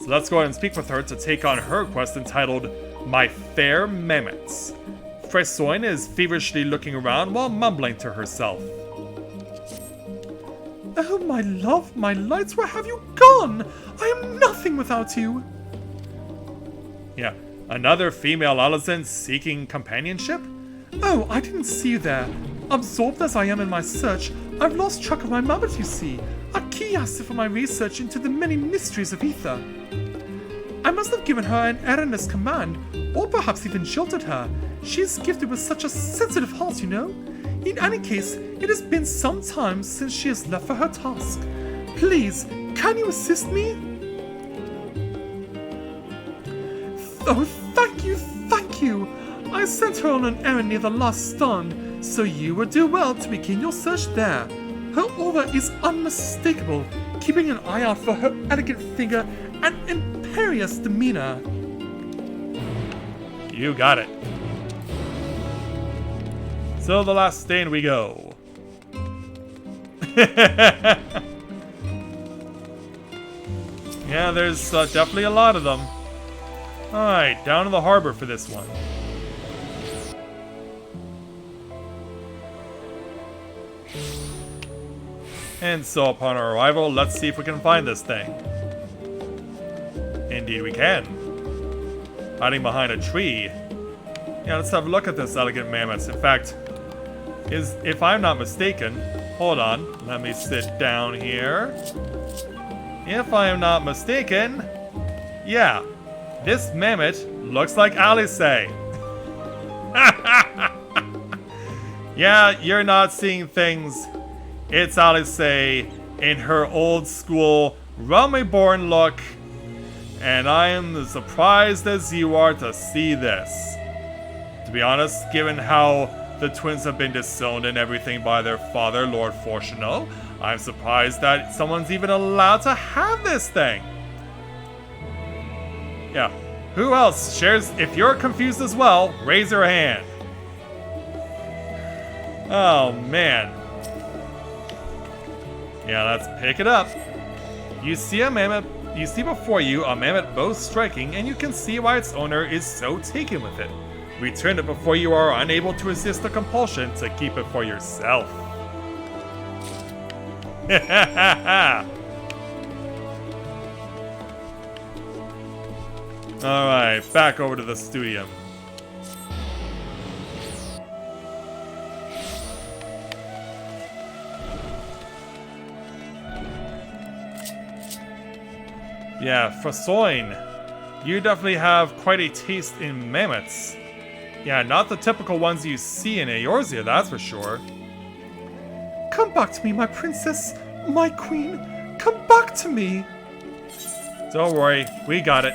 So let's go ahead and speak with her to take on her quest entitled My Fair Mammoths. Frassoin is feverishly looking around while mumbling to herself. Oh, my love, my lights, where have you gone? I am nothing without you. Yeah, another female adolescent seeking companionship? Oh, I didn't see you there. Absorbed as I am in my search, I've lost track of my mammoth, you see. A key asset for my research into the many mysteries of Ether. I must have given her an erroneous command, or perhaps even jilted her. She is gifted with such a sensitive heart, you know. In any case, it has been some time since she has left for her task. Please, can you assist me? Oh, thank you, thank you. I sent her on an errand near the last stand, so you would do well to begin your search there. Her aura is unmistakable, keeping an eye out for her elegant figure and imperious demeanor. You got it. So the last stand we go. Yeah, there's definitely a lot of them. Alright, down to the harbor for this one. And so upon our arrival, let's see if we can find this thing. Indeed we can. Hiding behind a tree. Yeah, let's have a look at this elegant mammoth. In fact, if I'm not mistaken, hold on, let me sit down here. If I am not mistaken, yeah, this mammoth looks like Alice. Yeah, you're not seeing things. It's Alice in her old school Reborn look, and I am as surprised as you are to see this. To be honest, given how the twins have been disowned and everything by their father, Lord Fortuno, I'm surprised that someone's even allowed to have this thing. Yeah, who else shares? If you're confused as well, raise your hand. Oh man. Yeah, let's pick it up. You see a mammoth. You see before you a mammoth bow striking, and you can see why its owner is so taken with it. Return it before you are unable to resist the compulsion to keep it for yourself. Alright, back over to the studio. Yeah, Frassoin, you definitely have quite a taste in mammoths. Yeah, not the typical ones you see in Eorzea, that's for sure. Come back to me, my princess, my queen. Come back to me. Don't worry, we got it.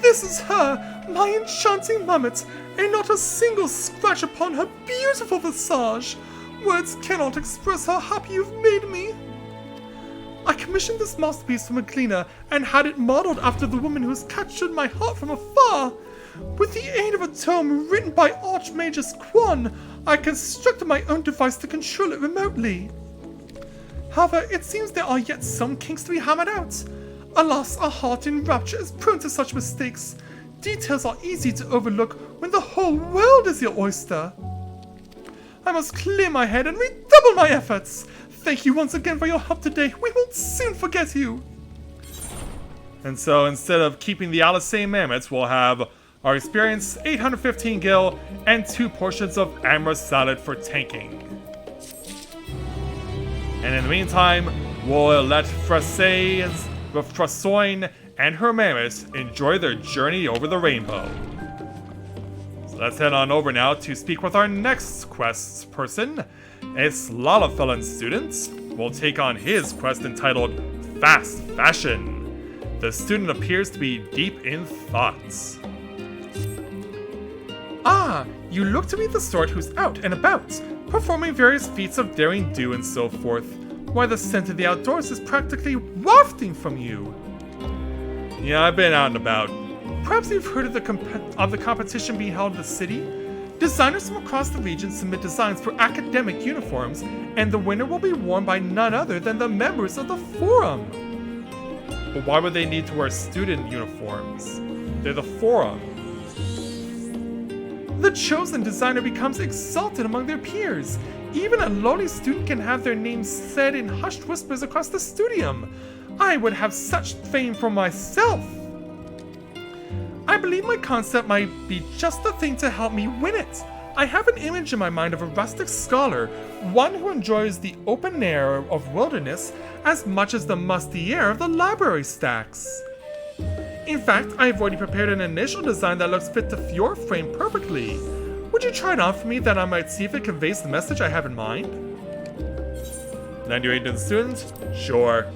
This is her, my enchanting mammoth, and not a single scratch upon her beautiful visage. Words cannot express how happy you've made me. I commissioned this masterpiece from a cleaner and had it modeled after the woman who has captured my heart from afar. With the aid of a tome written by Archmagus Quan, I constructed my own device to control it remotely. However, it seems there are yet some kinks to be hammered out. Alas, a heart in rapture is prone to such mistakes. Details are easy to overlook when the whole world is your oyster. I must clear my head and redouble my efforts. Thank you once again for your help today. We will soon forget you. And so instead of keeping the Alisane Mammoths, we'll have our experience 815 gil and 2 portions of Amra salad for tanking. And in the meantime, we'll let Frassoyne and her mammoths enjoy their journey over the rainbow. So let's head on over now to speak with our next quest person. A Slalafellon student will take on his quest entitled Fast Fashion. The student appears to be deep in thoughts. Ah, you look to be the sort who's out and about, performing various feats of daring do and so forth. Why, the scent of the outdoors is practically wafting from you. Yeah, I've been out and about. Perhaps you've heard of the competition being held in the city? Designers from across the region submit designs for academic uniforms, and the winner will be worn by none other than the members of the forum. But why would they need to wear student uniforms? They're the forum. The chosen designer becomes exalted among their peers. Even a lowly student can have their names said in hushed whispers across the studium. I would have such fame for myself. I believe my concept might be just the thing to help me win it. I have an image in my mind of a rustic scholar, one who enjoys the open air of wilderness as much as the musty air of the library stacks. In fact, I have already prepared an initial design that looks fit to your frame perfectly. Would you try it on for me that I might see if it conveys the message I have in mind? 98 students? Sure.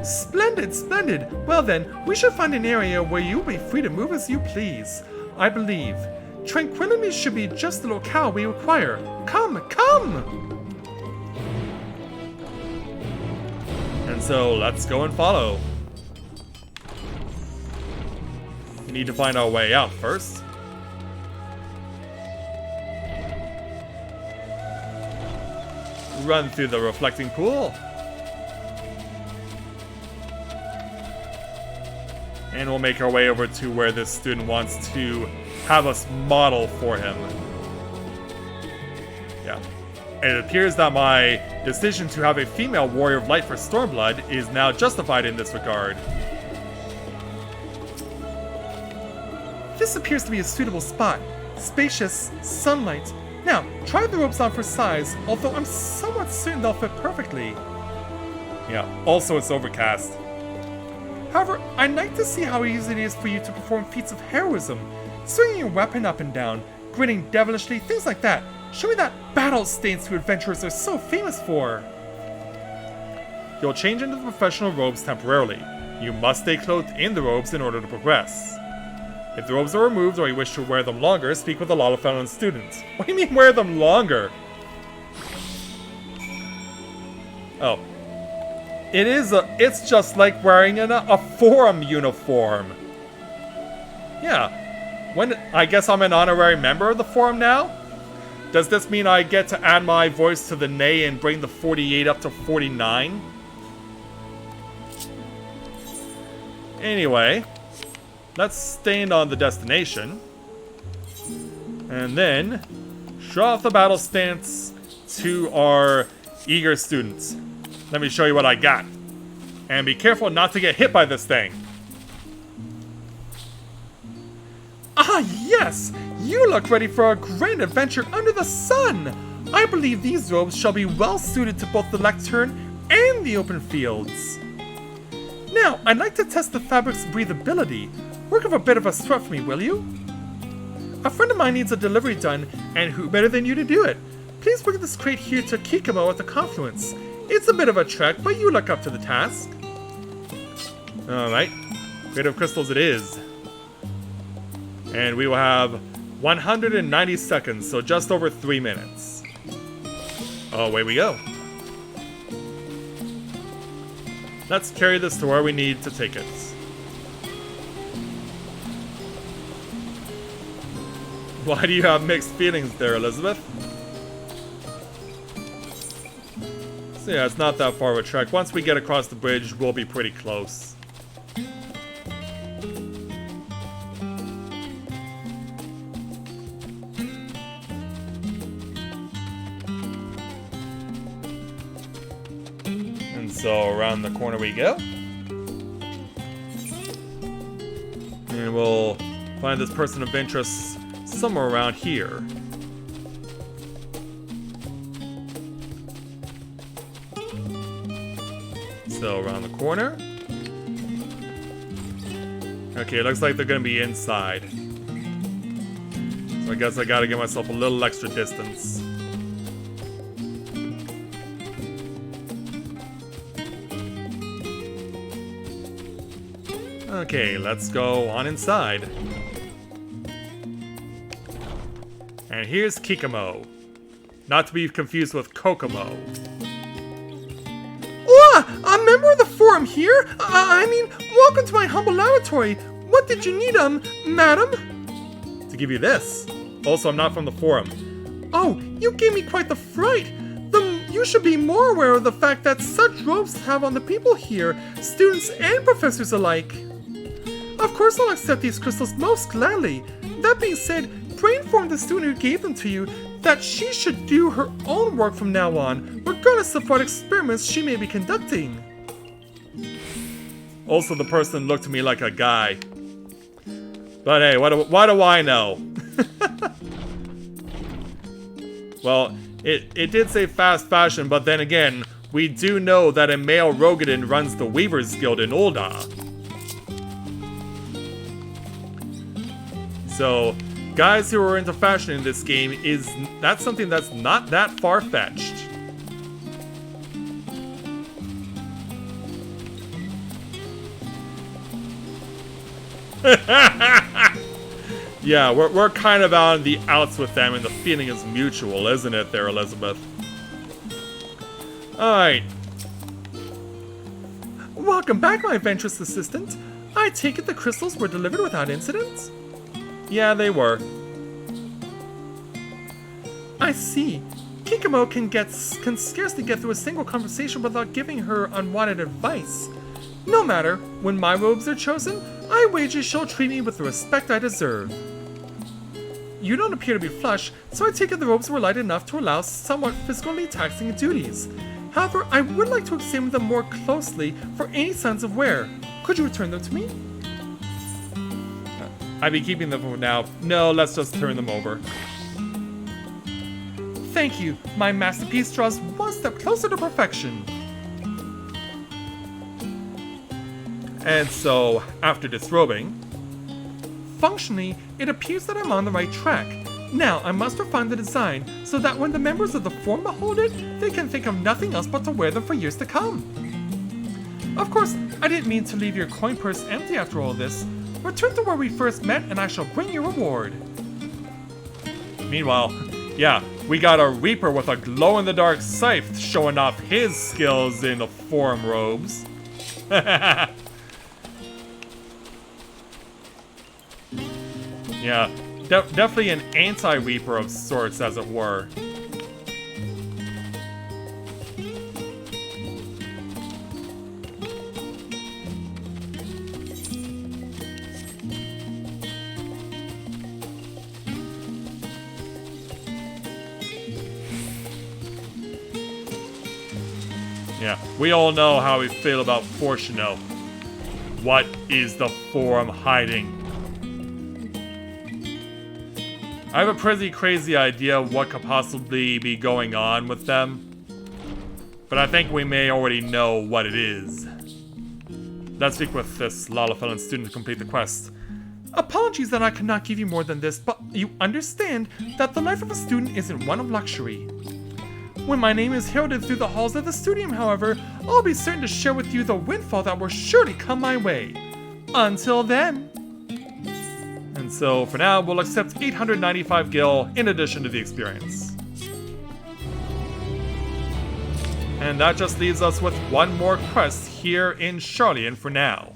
Splendid, splendid. Well then, we should find an area where you will be free to move as you please. I believe tranquility should be just the locale we require. Come, come! And so, let's go and follow. We need to find our way out first. Run through the reflecting pool. And we'll make our way over to where this student wants to have us model for him. Yeah. It appears that my decision to have a female warrior of light for Stormblood is now justified in this regard. This appears to be a suitable spot. Spacious, sunlight. Now, try the robes on for size, although I'm somewhat certain they'll fit perfectly. Yeah, also it's overcast. However, I'd like to see how easy it is for you to perform feats of heroism, swinging your weapon up and down, grinning devilishly, things like that. Show me that battle stance you adventurers are so famous for. You'll change into the professional robes temporarily. You must stay clothed in the robes in order to progress. If the robes are removed or you wish to wear them longer, speak with a Slalafellon student. What do you mean wear them longer? Oh. It's just like wearing a forum uniform. Yeah. I guess I'm an honorary member of the forum now? Does this mean I get to add my voice to the neigh and bring the 48 up to 49? Anyway, let's stand on the destination. And then show off the battle stance to our eager students. Let me show you what I got. And be careful not to get hit by this thing. Ah, yes! You look ready for a grand adventure under the sun! I believe these robes shall be well suited to both the lectern and the open fields. Now, I'd like to test the fabric's breathability. Work up a bit of a sweat for me, will you? A friend of mine needs a delivery done, and who better than you to do it? Please bring this crate here to Kikamo at the confluence. It's a bit of a trek, but you look up to the task. Alright, crate of crystals it is. And we will have 190 seconds, so just over 3 minutes. away we go. Let's carry this to where we need to take it. Why do you have mixed feelings there, Elizabeth? So yeah, it's not that far of a trek. Once we get across the bridge, we'll be pretty close. And so around the corner we go. And we'll find this person of interest somewhere around here. So around the corner. Okay, it looks like they're gonna be inside. So I guess I gotta give myself a little extra distance. Okay, let's go on inside. And here's Kikamo. Not to be confused with Kokomo. A member of the forum here? I mean, welcome to my humble laboratory. What did you need, madam? To give you this. Also, I'm not from the forum. Oh, you gave me quite the fright. You should be more aware of the fact that such robes have on the people here, students and professors alike. Of course I'll accept these crystals most gladly. That being said, Pray informed the student who gave them to you that she should do her own work from now on, regardless of what experiments she may be conducting. Also, the person looked to me like a guy. But hey, what do I know? Well, it did say fast fashion, but then again, we do know that a male Rogadin runs the Weavers Guild in Ul'dah. So, guys who are into fashion in this game, that's something that's not that far-fetched. Yeah, we're kind of out on the outs with them, and the feeling is mutual, isn't it there, Elizabeth? Alright. Welcome back, my adventurous assistant. I take it the crystals were delivered without incident? Yeah, they were. I see. Kikamo can scarcely get through a single conversation without giving her unwanted advice. No matter, when my robes are chosen, I wager she'll treat me with the respect I deserve. You don't appear to be flush, so I take it the robes were light enough to allow somewhat physically taxing duties. However, I would like to examine them more closely for any signs of wear. Could you return them to me? I'd be keeping them for now. No, let's just turn them over. Thank you. My masterpiece draws one step closer to perfection. And so, after disrobing, functionally, it appears that I'm on the right track. Now, I must refine the design so that when the members of the forum behold it, they can think of nothing else but to wear them for years to come. Of course, I didn't mean to leave your coin purse empty after all this. Return to where we first met and I shall bring you reward. Meanwhile, yeah, we got a Reaper with a glow-in-the-dark scythe showing off his skills in the forum robes. Yeah, definitely an anti-Reaper of sorts, as it were. Yeah, we all know how we feel about Fortuno. What is the forum hiding? I have a pretty crazy idea of what could possibly be going on with them, but I think we may already know what it is. Let's speak with this Lalafellan student to complete the quest. Apologies that I could not give you more than this, but you understand that the life of a student isn't one of luxury. When my name is heralded through the halls of the studium, however, I'll be certain to share with you the windfall that will surely come my way. Until then. And so, for now, we'll accept 895 gil in addition to the experience. And that just leaves us with one more quest here in Charlian for now.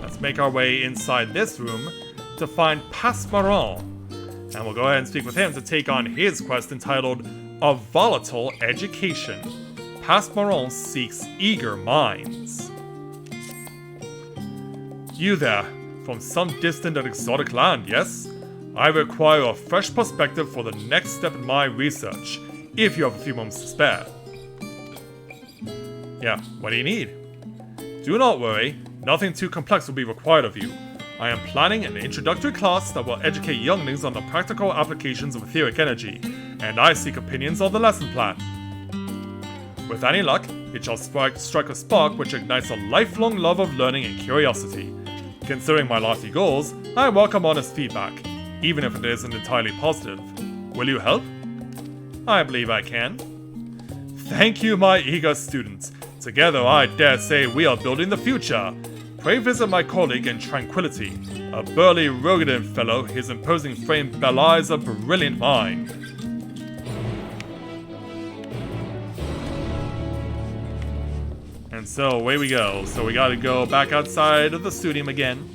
Let's make our way inside this room to find Pasmaron. And we'll go ahead and speak with him to take on his quest entitled A Volatile Education. Pasmaron seeks eager minds. You there, from some distant and exotic land, yes? I require a fresh perspective for the next step in my research, if you have a few moments to spare. Yeah, what do you need? Do not worry, nothing too complex will be required of you. I am planning an introductory class that will educate younglings on the practical applications of etheric energy, and I seek opinions on the lesson plan. With any luck, it shall strike a spark which ignites a lifelong love of learning and curiosity. Considering my lofty goals, I welcome honest feedback, even if it isn't entirely positive. Will you help? I believe I can. Thank you, my eager students. Together, I dare say we are building the future. Pray visit my colleague in Tranquility. A burly Rogadin fellow, his imposing frame belies a brilliant mind. And so, away we go. So we gotta go back outside of the studium again.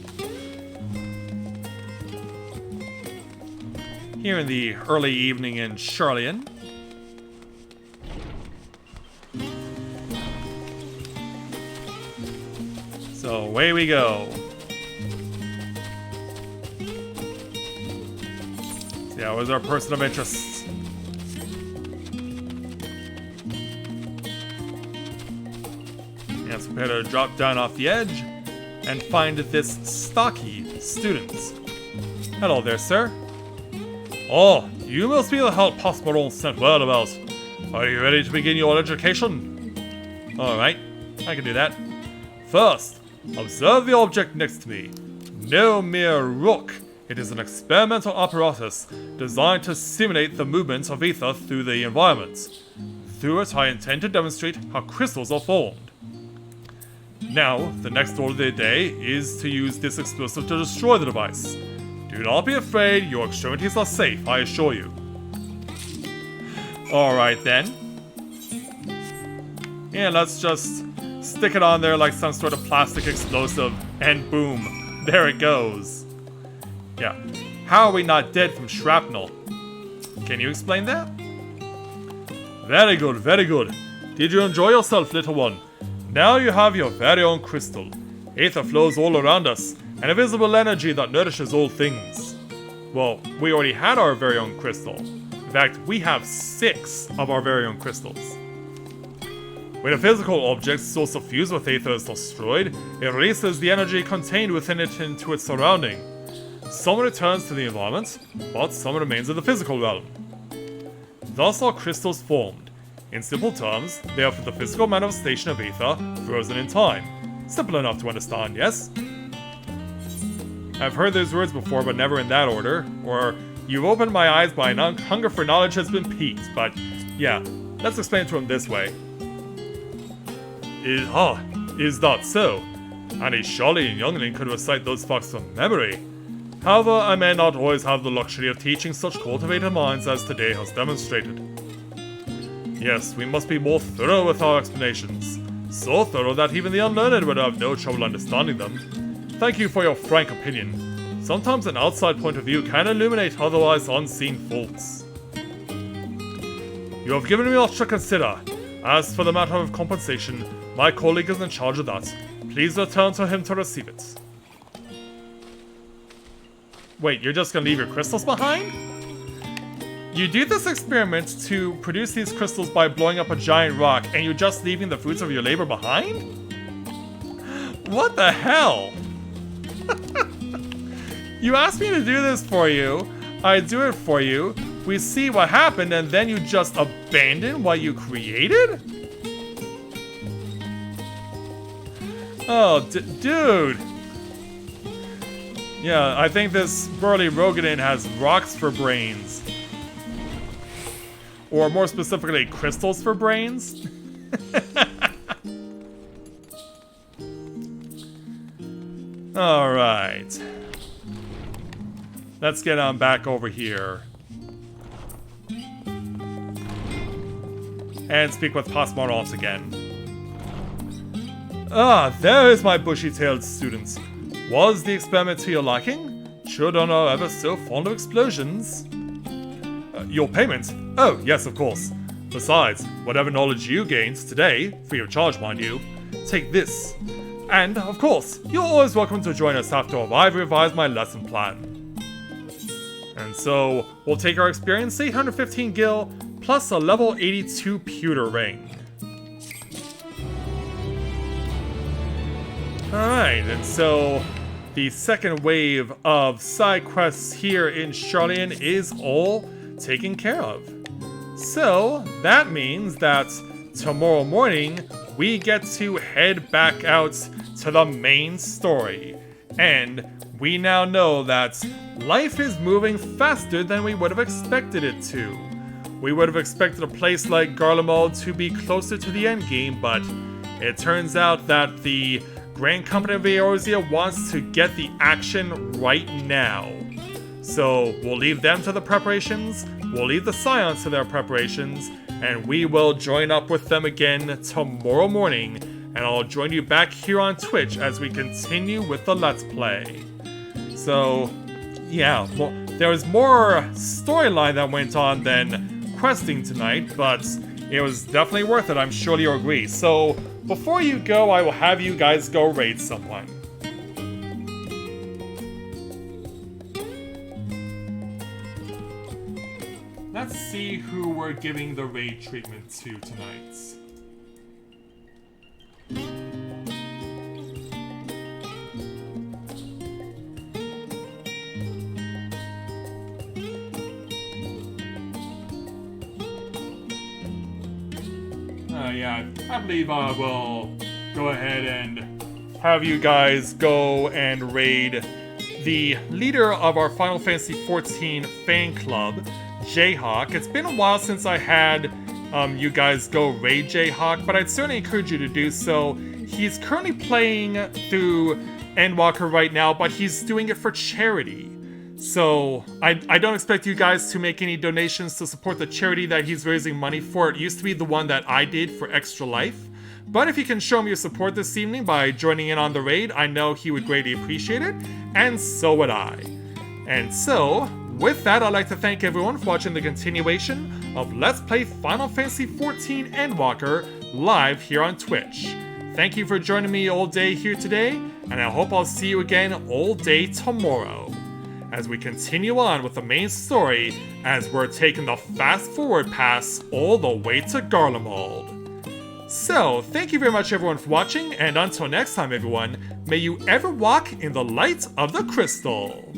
Here in the early evening in Charlian. So away we go. So yeah, where's our person of interest? Yeah, let's prepare to drop down off the edge and find this stocky student. Hello there, sir. Oh, you must be the help Pasmaron sent word about. Are you ready to begin your education? Alright, I can do that. First, observe the object next to me. No mere rook. It is an experimental apparatus designed to simulate the movement of ether through the environment. Through it, I intend to demonstrate how crystals are formed. Now, the next order of the day is to use this explosive to destroy the device. Do not be afraid, your extremities are safe, I assure you. Alright then. Yeah, let's just stick it on there like some sort of plastic explosive, and boom, there it goes. Yeah, how are we not dead from shrapnel? Can you explain that? Very good, very good. Did you enjoy yourself, little one? Now you have your very own crystal. Aether flows all around us, an invisible energy that nourishes all things. Well, we already had our very own crystal. In fact, we have 6 of our very own crystals. When a physical object's source of fuse with Aether is destroyed, it releases the energy contained within it into its surrounding. Some returns to the environment, but some remains in the physical realm. Thus are crystals formed. In simple terms, they are the physical manifestation of Aether, frozen in time. Simple enough to understand, yes? I've heard those words before, but never in that order. Or, you've opened my eyes, my hunger for knowledge has been piqued. But, yeah, let's explain it to him this way. Is that so? And a Charlian youngling could recite those facts from memory. However, I may not always have the luxury of teaching such cultivated minds as today has demonstrated. Yes, we must be more thorough with our explanations. So thorough that even the unlearned would have no trouble understanding them. Thank you for your frank opinion. Sometimes an outside point of view can illuminate otherwise unseen faults. You have given me much to consider. As for the matter of compensation, my colleague is in charge of that. Please return to him to receive it. Wait, you're just gonna leave your crystals behind? You do this experiment to produce these crystals by blowing up a giant rock, and you're just leaving the fruits of your labor behind? What the hell? You asked me to do this for you, I do it for you, we see what happened, and then you just abandon what you created? Oh, dude. Yeah, I think this burly Rogadin has rocks for brains. Or more specifically, crystals for brains? Alright. Let's get on back over here. and speak with past monarchs again. Ah, there is my bushy-tailed student. Was the experiment to your liking? Children are ever so fond of explosions. Your payment? Oh, yes, of course. Besides, whatever knowledge you gained today, free of charge, mind you, take this. And, of course, you're always welcome to join us after I've revised my lesson plan. And so, we'll take our experience 815 gil, plus a level 82 pewter ring. Alright, and so the second wave of side quests here in Charlian is all taken care of. So, that means that tomorrow morning, we get to head back out to the main story. And we now know that life is moving faster than we would have expected it to. We would have expected a place like Galamal to be closer to the endgame, but it turns out that the Grand Company of Eorzea wants to get the action right now. So we'll leave them to the preparations, we'll leave the Scions to their preparations, and we will join up with them again tomorrow morning, and I'll join you back here on Twitch as we continue with the Let's Play. So, yeah, well, there was more storyline that went on than questing tonight, but it was definitely worth it, I'm sure you'll agree. So, before you go, I will have you guys go raid someone. Let's see who we're giving the raid treatment to tonight. Yeah, I believe I will go ahead and have you guys go and raid the leader of our Final Fantasy XIV fan club, Jayhawk. It's been a while since I had you guys go raid Jayhawk, but I'd certainly encourage you to do so. He's currently playing through Endwalker right now, but he's doing it for charity. So, I don't expect you guys to make any donations to support the charity that he's raising money for. It used to be the one that I did for Extra Life. But if you can show me your support this evening by joining in on the raid, I know he would greatly appreciate it, and so would I. And so, with that, I'd like to thank everyone for watching the continuation of Let's Play Final Fantasy XIV Endwalker live here on Twitch. Thank you for joining me all day here today, and I hope I'll see you again all day tomorrow, as we continue on with the main story as we're taking the fast forward pass all the way to Galamal. So, thank you very much everyone for watching, and until next time everyone, may you ever walk in the light of the crystal.